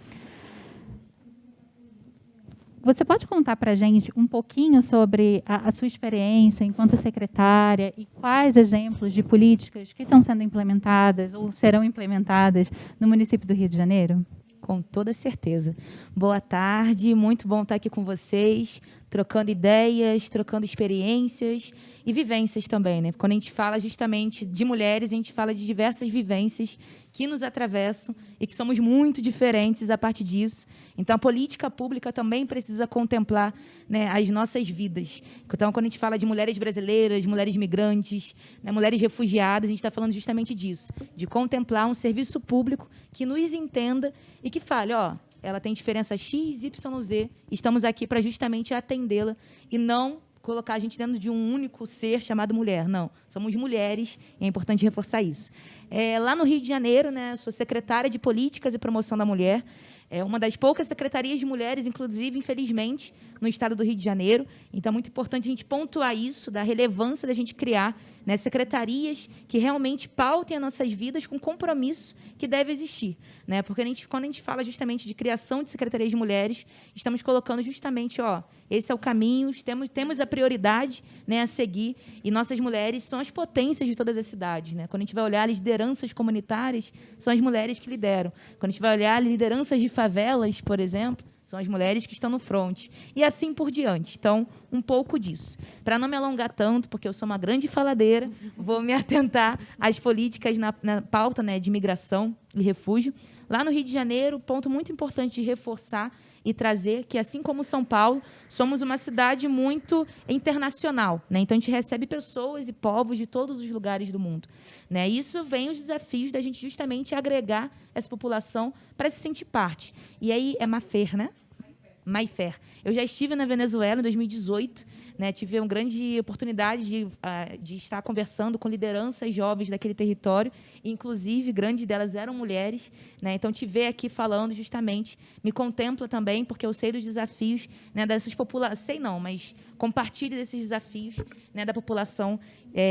[SPEAKER 1] Você pode contar para a gente um pouquinho sobre a sua experiência enquanto secretária e quais exemplos de políticas que estão sendo implementadas ou serão implementadas no município do Rio de Janeiro?
[SPEAKER 7] Com toda certeza. Boa tarde, muito bom estar aqui com vocês, trocando ideias, trocando experiências e vivências também, né? Quando a gente fala justamente de mulheres, a gente fala de diversas vivências que nos atravessam e que somos muito diferentes a partir disso. Então, a política pública também precisa contemplar, né, as nossas vidas. Então, quando a gente fala de mulheres brasileiras, mulheres migrantes, né, mulheres refugiadas, a gente está falando justamente disso, de contemplar um serviço público que nos entenda e que fale, ó, ela tem diferença X, Y, Z, estamos aqui para justamente atendê-la e não colocar a gente dentro de um único ser chamado mulher. Não, somos mulheres e é importante reforçar isso. Lá no Rio de Janeiro, né, sou secretária de Políticas e Promoção da Mulher, é uma das poucas secretarias de mulheres, inclusive, infelizmente, no estado do Rio de Janeiro. Então, é muito importante a gente pontuar isso, da relevância da gente criar, né, secretarias que realmente pautem as nossas vidas com compromisso que deve existir. Né? Porque quando a gente fala justamente de criação de secretarias de mulheres, estamos colocando justamente, ó, esse é o caminho, temos a prioridade, né, a seguir, e nossas mulheres são as potências de todas as cidades. Né? Quando a gente vai olhar lideranças comunitárias, são as mulheres que lideram. Quando a gente vai olhar lideranças de favelas, por exemplo, são as mulheres que estão no front. E assim por diante. Então, um pouco disso. Para não me alongar tanto, porque eu sou uma grande faladeira, vou me atentar às políticas na pauta, né, de imigração e refúgio. Lá no Rio de Janeiro, ponto muito importante de reforçar e trazer que, assim como São Paulo, somos uma cidade muito internacional. Né? Então, a gente recebe pessoas e povos de todos os lugares do mundo. Né? Isso vem os desafios da gente justamente agregar essa população para se sentir parte. E aí é Mayfair, né? Mayfair. Eu já estive na Venezuela em 2018, né, tive uma grande oportunidade de estar conversando com lideranças jovens daquele território, inclusive, grandes delas eram mulheres. Né, então, te ver aqui falando justamente me contempla também, porque eu sei dos desafios, né, dessas populações, sei não, mas compartilho desses desafios, né, da população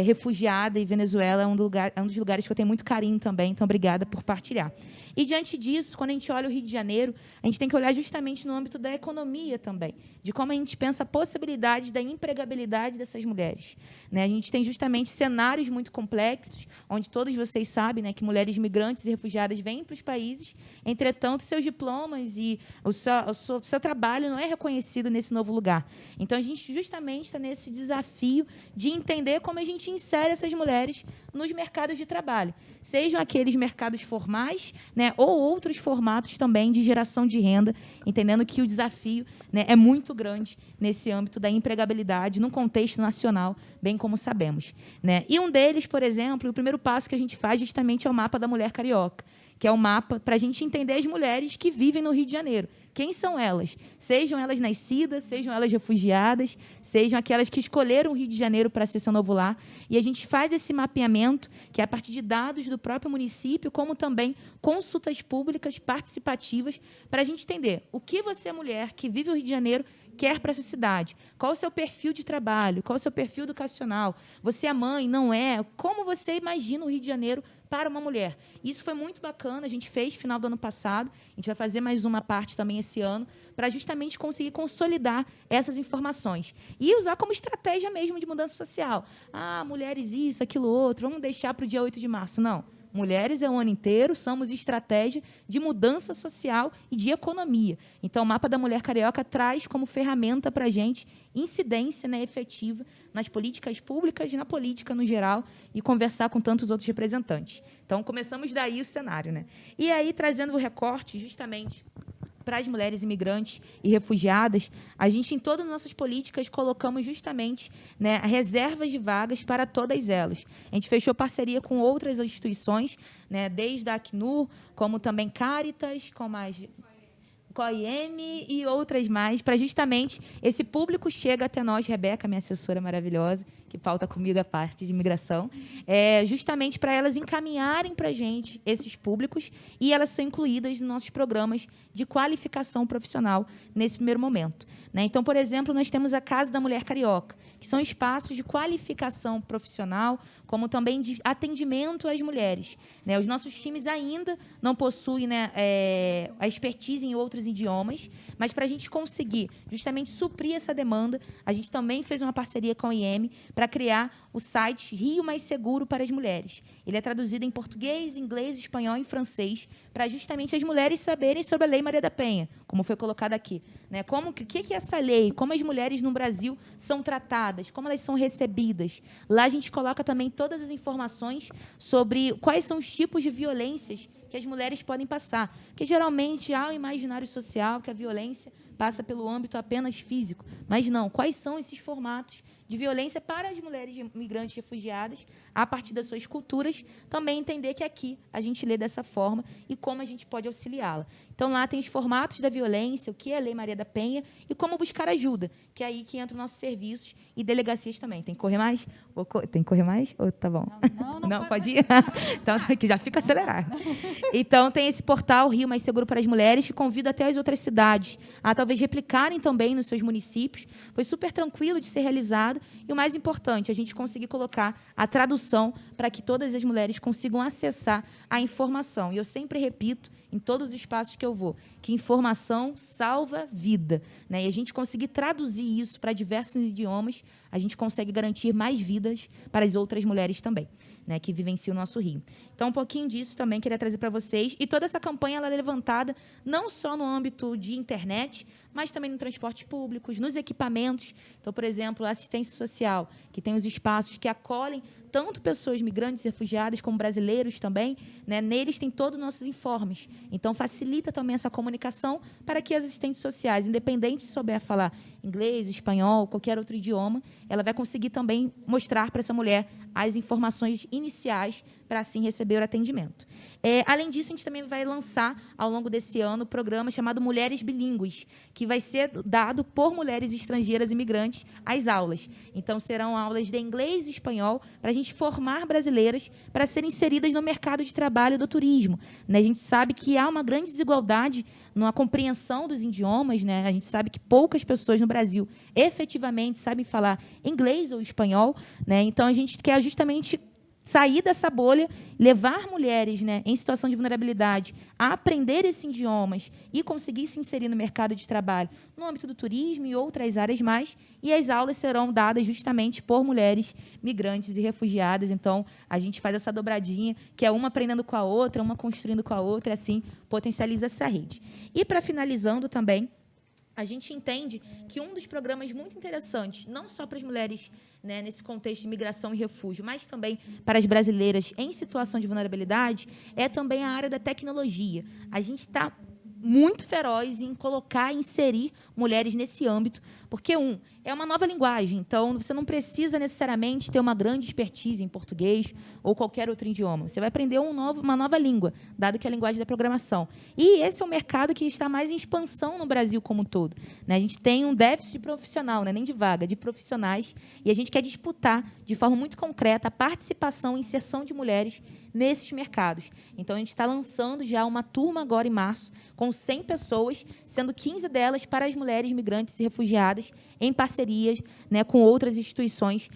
[SPEAKER 7] refugiada, e Venezuela é um dos lugares que eu tenho muito carinho também, então, obrigada por partilhar. E, diante disso, quando a gente olha o Rio de Janeiro, a gente tem que olhar justamente no âmbito da economia também, de como a gente pensa a possibilidade da empregabilidade dessas mulheres. Né? A gente tem justamente cenários muito complexos, onde todos vocês sabem, né, que mulheres migrantes e refugiadas vêm para os países, entretanto, seus diplomas e o seu trabalho não é reconhecido nesse novo lugar. Então, a gente justamente está nesse desafio de entender como a gente insere essas mulheres nos mercados de trabalho, sejam aqueles mercados formais, né, ou outros formatos também de geração de renda, entendendo que o desafio, né, é muito grande nesse âmbito da empregabilidade, num contexto nacional, bem como sabemos. Né? E um deles, por exemplo, o primeiro passo que a gente faz justamente é o mapa da mulher carioca, que é um mapa para a gente entender as mulheres que vivem no Rio de Janeiro. Quem são elas? Sejam elas nascidas, sejam elas refugiadas, sejam aquelas que escolheram o Rio de Janeiro para ser seu novo lar. E a gente faz esse mapeamento, que é a partir de dados do próprio município, como também consultas públicas participativas, para a gente entender o que você, mulher que vive o Rio de Janeiro, quer para essa cidade. Qual o seu perfil de trabalho? Qual o seu perfil educacional? Você é mãe? Não é? Como você imagina o Rio de Janeiro para uma mulher? Isso foi muito bacana, a gente fez no final do ano passado, a gente vai fazer mais uma parte também esse ano, para justamente conseguir consolidar essas informações. E usar como estratégia mesmo de mudança social. Ah, mulheres isso, aquilo outro, vamos deixar para o dia 8 de março. Não. Mulheres é o ano inteiro, somos estratégia de mudança social e de economia. Então, o Mapa da Mulher Carioca traz como ferramenta para a gente incidência, né, efetiva nas políticas públicas, na política no geral, e conversar com tantos outros representantes. Então, começamos daí o cenário. Né? E aí, trazendo o recorte justamente para as mulheres imigrantes e refugiadas, a gente, em todas as nossas políticas, colocamos justamente, né, reservas de vagas para todas elas. A gente fechou parceria com outras instituições, né, desde a Acnur, como também Caritas, como a COIM e outras mais, para justamente esse público chega até nós, Rebeca, minha assessora maravilhosa, que pauta comigo a parte de imigração, justamente para elas encaminharem para a gente esses públicos e elas são incluídas nos nossos programas de qualificação profissional nesse primeiro momento. Né? Então, por exemplo, nós temos a Casa da Mulher Carioca, que que são espaços de qualificação profissional, como também de atendimento às mulheres, né? Os nossos times ainda não possuem, né, a expertise em outros idiomas, mas para a gente conseguir justamente suprir essa demanda, a gente também fez uma parceria com a IEM para criar o site Rio Mais Seguro para as Mulheres. Ele é traduzido em português, inglês, espanhol e francês, para justamente as mulheres saberem sobre a Lei Maria da Penha, como foi colocado aqui, né? O que é essa lei, como as mulheres no Brasil são tratadas, como elas são recebidas. Lá a gente coloca também todas as informações sobre quais são os tipos de violências que as mulheres podem passar, porque geralmente há o imaginário social que a violência passa pelo âmbito apenas físico, mas não, quais são esses formatos de violência para as mulheres migrantes refugiadas, a partir das suas culturas, também entender que aqui a gente lê dessa forma e como a gente pode auxiliá-la. Então, lá tem os formatos da violência, o que é a Lei Maria da Penha e como buscar ajuda, que é aí que entra os nossos serviços e delegacias também. Tem que correr mais? Tem que correr mais? Ou tá bom? Não pode ir? Então, aqui já fica acelerado. Então, tem esse portal Rio Mais Seguro para as Mulheres, que convida até as outras cidades a talvez replicarem também nos seus municípios. Foi super tranquilo de ser realizado. E o mais importante, a gente conseguir colocar a tradução para que todas as mulheres consigam acessar a informação. E eu sempre repito, em todos os espaços que eu vou, que informação salva vida, né? E a gente conseguir traduzir isso para diversos idiomas, a gente consegue garantir mais vidas para as outras mulheres também, né, que vivenciam o nosso Rio. Então, um pouquinho disso também queria trazer para vocês. E toda essa campanha ela é levantada não só no âmbito de internet, mas também no transporte público, nos equipamentos. Então, por exemplo, a assistência social, que tem os espaços que acolhem tanto pessoas migrantes e refugiadas como brasileiros também, né? Neles tem todos os nossos informes. Então, facilita também essa comunicação para que as assistentes sociais, independente se souber falar inglês, espanhol, qualquer outro idioma, ela vai conseguir também mostrar para essa mulher as informações iniciais para, assim, receber o atendimento. Além disso, a gente também vai lançar, ao longo desse ano, um programa chamado Mulheres Bilíngues, que vai ser dado por mulheres estrangeiras imigrantes às aulas. Então, serão aulas de inglês e espanhol para a gente formar brasileiras para serem inseridas no mercado de trabalho do turismo, né? A gente sabe que há uma grande desigualdade na compreensão dos idiomas, né? A gente sabe que poucas pessoas no Brasil efetivamente sabem falar inglês ou espanhol, né? Então, a gente quer justamente sair dessa bolha, levar mulheres, né, em situação de vulnerabilidade a aprender esses idiomas e conseguir se inserir no mercado de trabalho no âmbito do turismo e outras áreas mais, e as aulas serão dadas justamente por mulheres migrantes e refugiadas. Então, a gente faz essa dobradinha, que é uma aprendendo com a outra, uma construindo com a outra, e assim potencializa essa rede. E, para finalizando também, a gente entende que um dos programas muito interessantes, não só para as mulheres, né, nesse contexto de migração e refúgio, mas também para as brasileiras em situação de vulnerabilidade, é também a área da tecnologia. A gente está muito feroz em colocar e inserir mulheres nesse âmbito, porque, é uma nova linguagem, então você não precisa necessariamente ter uma grande expertise em português ou qualquer outro idioma. Você vai aprender uma nova língua, dado que é a linguagem da programação. E esse é um mercado que está mais em expansão no Brasil como um todo, né? A gente tem um déficit de profissional, né? Nem de vaga, de profissionais, e a gente quer disputar de forma muito concreta a participação e inserção de mulheres nesses mercados. Então, a gente está lançando já uma turma agora em março, com 100 pessoas, sendo 15 delas para as mulheres migrantes e refugiadas, em parcerias, né, com outras instituições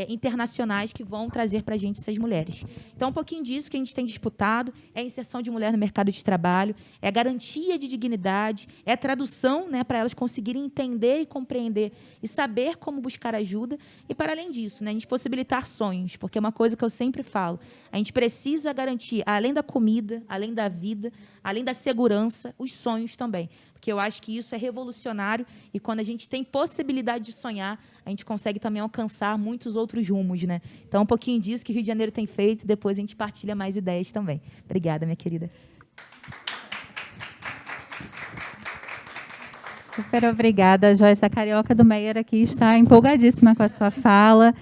[SPEAKER 7] internacionais que vão trazer para a gente essas mulheres. Então, um pouquinho disso que a gente tem disputado é a inserção de mulher no mercado de trabalho, é a garantia de dignidade, é a tradução, né, para elas conseguirem entender e compreender e saber como buscar ajuda. E, para além disso, né, a gente possibilitar sonhos, porque é uma coisa que eu sempre falo, a gente precisa garantir, além da comida, além da vida, além da segurança, os sonhos também. Porque eu acho que isso é revolucionário e quando a gente tem possibilidade de sonhar, a gente consegue também alcançar muitos outros rumos, né? Então, um pouquinho disso que o Rio de Janeiro tem feito, depois a gente partilha mais ideias também. Obrigada, minha querida.
[SPEAKER 1] Super obrigada, Joyce. A carioca do Meyer aqui está empolgadíssima com a sua fala.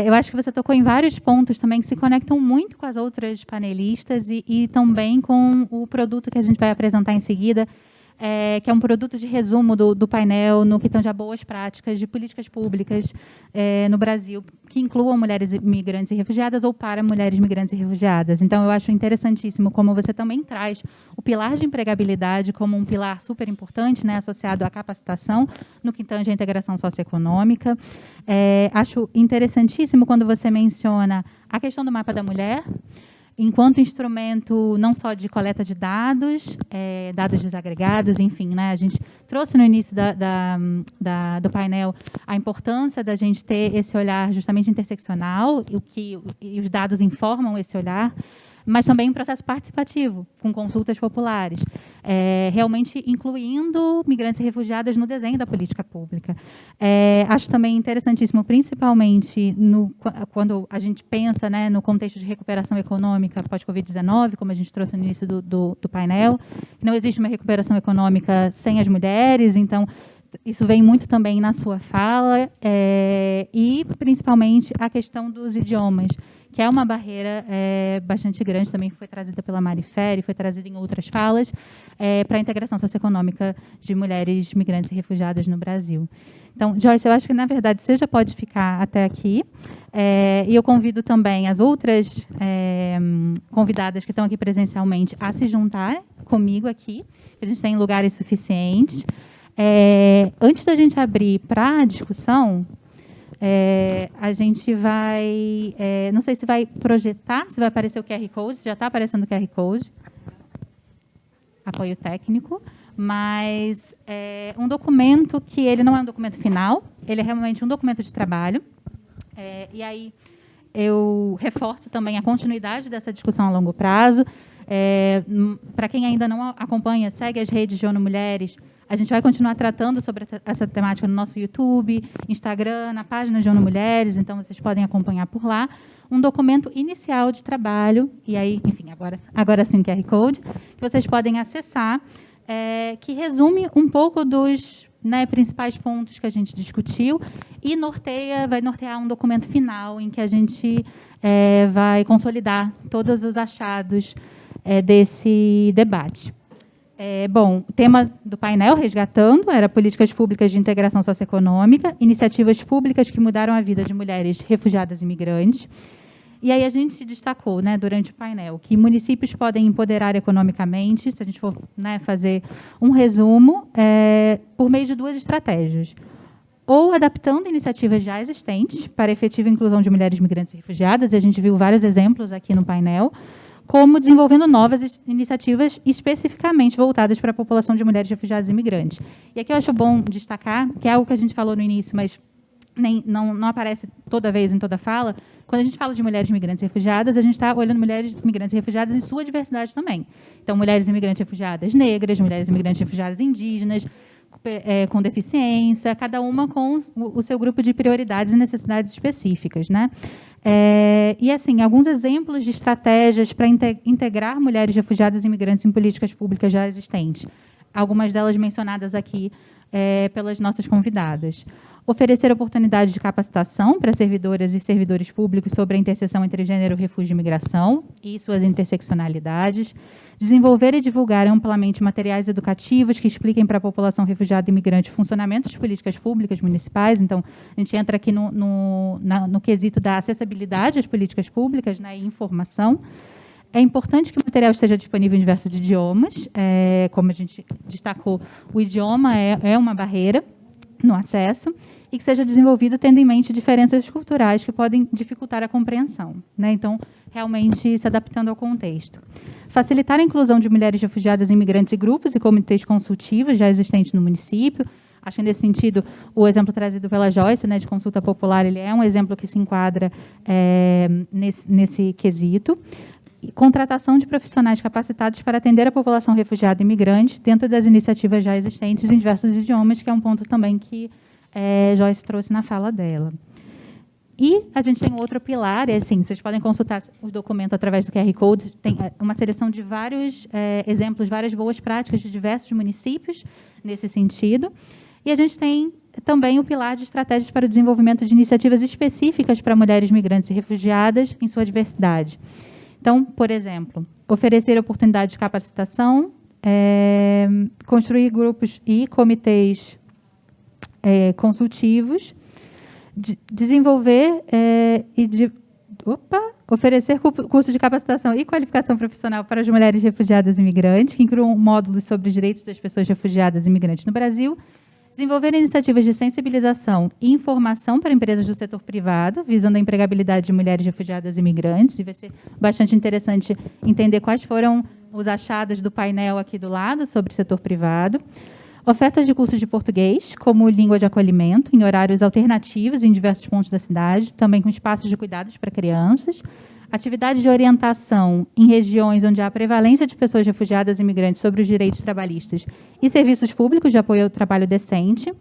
[SPEAKER 1] Eu acho que você tocou em vários pontos também que se conectam muito com as outras panelistas e também com o produto que a gente vai apresentar em seguida. que é um produto de resumo do painel no que tange a boas práticas de políticas públicas no Brasil, que incluam mulheres migrantes e refugiadas ou para mulheres migrantes e refugiadas. Então, eu acho interessantíssimo como você também traz o pilar de empregabilidade como um pilar super importante, né, associado à capacitação no que tange a integração socioeconômica. Acho interessantíssimo quando você menciona a questão do mapa da mulher, enquanto instrumento não só de coleta de dados, dados desagregados, enfim, né, a gente trouxe no início do painel a importância da gente ter esse olhar justamente interseccional, e os dados informam esse olhar, mas também um processo participativo, com consultas populares, realmente incluindo migrantes e refugiadas no desenho da política pública. Acho também interessantíssimo, principalmente quando a gente pensa, né, no contexto de recuperação econômica pós-Covid-19, como a gente trouxe no início do painel, que não existe uma recuperação econômica sem as mulheres, então isso vem muito também na sua fala, e principalmente a questão dos idiomas, que é uma barreira bastante grande, também foi trazida pela Mari Ferri, foi trazida em outras falas, para a integração socioeconômica de mulheres migrantes e refugiadas no Brasil. Então, Joyce, eu acho que, na verdade, você já pode ficar até aqui, e eu convido também as outras convidadas que estão aqui presencialmente a se juntar comigo aqui, a gente tem lugares suficientes. Antes da gente abrir para a discussão, a gente vai, não sei se vai projetar, se vai aparecer o QR Code, já está aparecendo o QR Code, apoio técnico, mas um documento que ele não é um documento final, ele é realmente um documento de trabalho, e aí eu reforço também a continuidade dessa discussão a longo prazo. Para quem ainda não acompanha, segue as redes de ONU Mulheres. A gente vai continuar tratando sobre essa temática no nosso YouTube, Instagram, na página de ONU Mulheres, então vocês podem acompanhar por lá. Um documento inicial de trabalho, e aí, enfim, agora sim, QR Code, que vocês podem acessar, que resume um pouco dos principais pontos que a gente discutiu e vai nortear um documento final em que a gente vai consolidar todos os achados desse debate. Bom, o tema do painel, resgatando, era políticas públicas de integração socioeconômica, iniciativas públicas que mudaram a vida de mulheres refugiadas e migrantes. E aí a gente destacou, durante o painel, que municípios podem empoderar economicamente, se a gente for fazer um resumo, por meio de duas estratégias. Ou adaptando iniciativas já existentes para a efetiva inclusão de mulheres migrantes e refugiadas, e a gente viu vários exemplos aqui no painel, como desenvolvendo novas iniciativas especificamente voltadas para a população de mulheres refugiadas e imigrantes. E aqui eu acho bom destacar, que é algo que a gente falou no início, mas não aparece toda vez em toda fala, quando a gente fala de mulheres migrantes e refugiadas, a gente está olhando mulheres migrantes e refugiadas em sua diversidade também. Então, mulheres imigrantes e refugiadas negras, mulheres imigrantes e refugiadas indígenas, com deficiência, cada uma com o seu grupo de prioridades e necessidades específicas, e, assim, alguns exemplos de estratégias para integrar mulheres refugiadas e imigrantes em políticas públicas já existentes. Algumas delas mencionadas aqui pelas nossas convidadas. Oferecer oportunidades de capacitação para servidoras e servidores públicos sobre a interseção entre gênero, refúgio e migração e suas interseccionalidades. Desenvolver e divulgar amplamente materiais educativos que expliquem para a população refugiada e imigrante o funcionamento de políticas públicas municipais. Então, a gente entra aqui no quesito da acessibilidade às políticas públicas, e informação. É importante que o material esteja disponível em diversos idiomas. Como a gente destacou, o idioma é uma barreira no acesso, e que seja desenvolvido tendo em mente diferenças culturais que podem dificultar a compreensão. Então, realmente se adaptando ao contexto. Facilitar a inclusão de mulheres refugiadas, imigrantes e grupos e comitês consultivos já existentes no município. Acho que, nesse sentido, o exemplo trazido pela Joyce, de consulta popular, ele é um exemplo que se enquadra nesse quesito. Contratação de profissionais capacitados para atender a população refugiada e imigrante dentro das iniciativas já existentes em diversos idiomas, que é um ponto também que Joyce trouxe na fala dela. E a gente tem outro pilar, assim, vocês podem consultar o documento através do QR Code, tem uma seleção de vários exemplos, várias boas práticas de diversos municípios nesse sentido. E a gente tem também o pilar de estratégias para o desenvolvimento de iniciativas específicas para mulheres migrantes e refugiadas em sua diversidade. Então, por exemplo, oferecer oportunidades de capacitação construir grupos e comitês consultivos, desenvolver oferecer cursos de capacitação e qualificação profissional para as mulheres refugiadas e imigrantes, que incluam módulos sobre os direitos das pessoas refugiadas e imigrantes no Brasil, desenvolver iniciativas de sensibilização e informação para empresas do setor privado, visando a empregabilidade de mulheres refugiadas e imigrantes, e vai ser bastante interessante entender quais foram os achados do painel aqui do lado sobre o setor privado. Ofertas de cursos de português, como língua de acolhimento, em horários alternativos em diversos pontos da cidade, também com espaços de cuidados para crianças. Atividades de orientação em regiões onde há prevalência de pessoas refugiadas e imigrantes sobre os direitos trabalhistas e serviços públicos de apoio ao trabalho decente.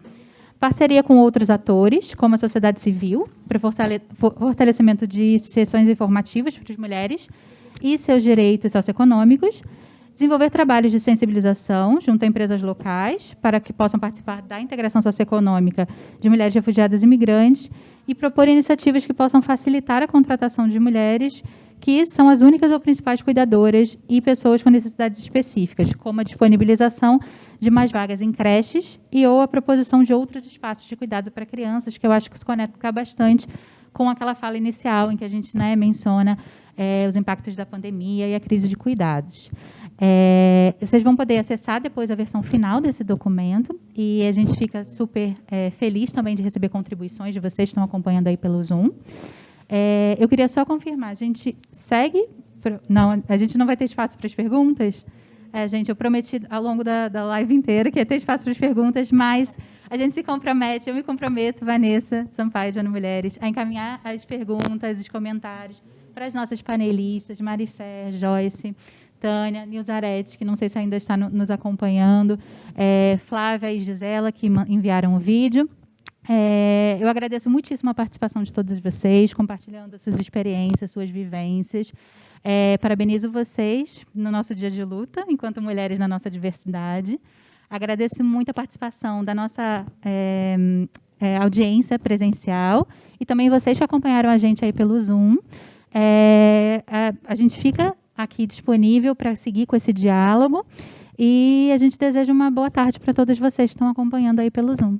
[SPEAKER 1] Parceria com outros atores, como a sociedade civil, para fortalecimento de sessões informativas para as mulheres e seus direitos socioeconômicos. Desenvolver trabalhos de sensibilização junto a empresas locais para que possam participar da integração socioeconômica de mulheres refugiadas e imigrantes e propor iniciativas que possam facilitar a contratação de mulheres que são as únicas ou principais cuidadoras e pessoas com necessidades específicas, como a disponibilização de mais vagas em creches e ou a proposição de outros espaços de cuidado para crianças, que eu acho que se conecta bastante com aquela fala inicial em que a gente menciona os impactos da pandemia e a crise de cuidados. Vocês vão poder acessar depois a versão final desse documento e a gente fica super feliz também de receber contribuições de vocês que estão acompanhando aí pelo Zoom. Eu queria só confirmar, a gente segue? Não, a gente não vai ter espaço para as perguntas? Gente, eu prometi ao longo da live inteira que ia ter espaço para as perguntas, mas a gente se compromete, eu me comprometo, Vanessa Sampaio de ONU Mulheres, a encaminhar as perguntas, os comentários para as nossas panelistas, Marifé, Joyce, Tânia, Nilzarete, que não sei se ainda está nos acompanhando, Flávia e Gisela, que enviaram o vídeo. Eu agradeço muitíssimo a participação de todos vocês, compartilhando as suas experiências, suas vivências. Parabenizo vocês no nosso dia de luta, enquanto mulheres na nossa diversidade. Agradeço muito a participação da nossa audiência presencial e também vocês que acompanharam a gente aí pelo Zoom. A gente fica aqui disponível para seguir com esse diálogo e a gente deseja uma boa tarde para todos vocês que estão acompanhando aí pelo Zoom.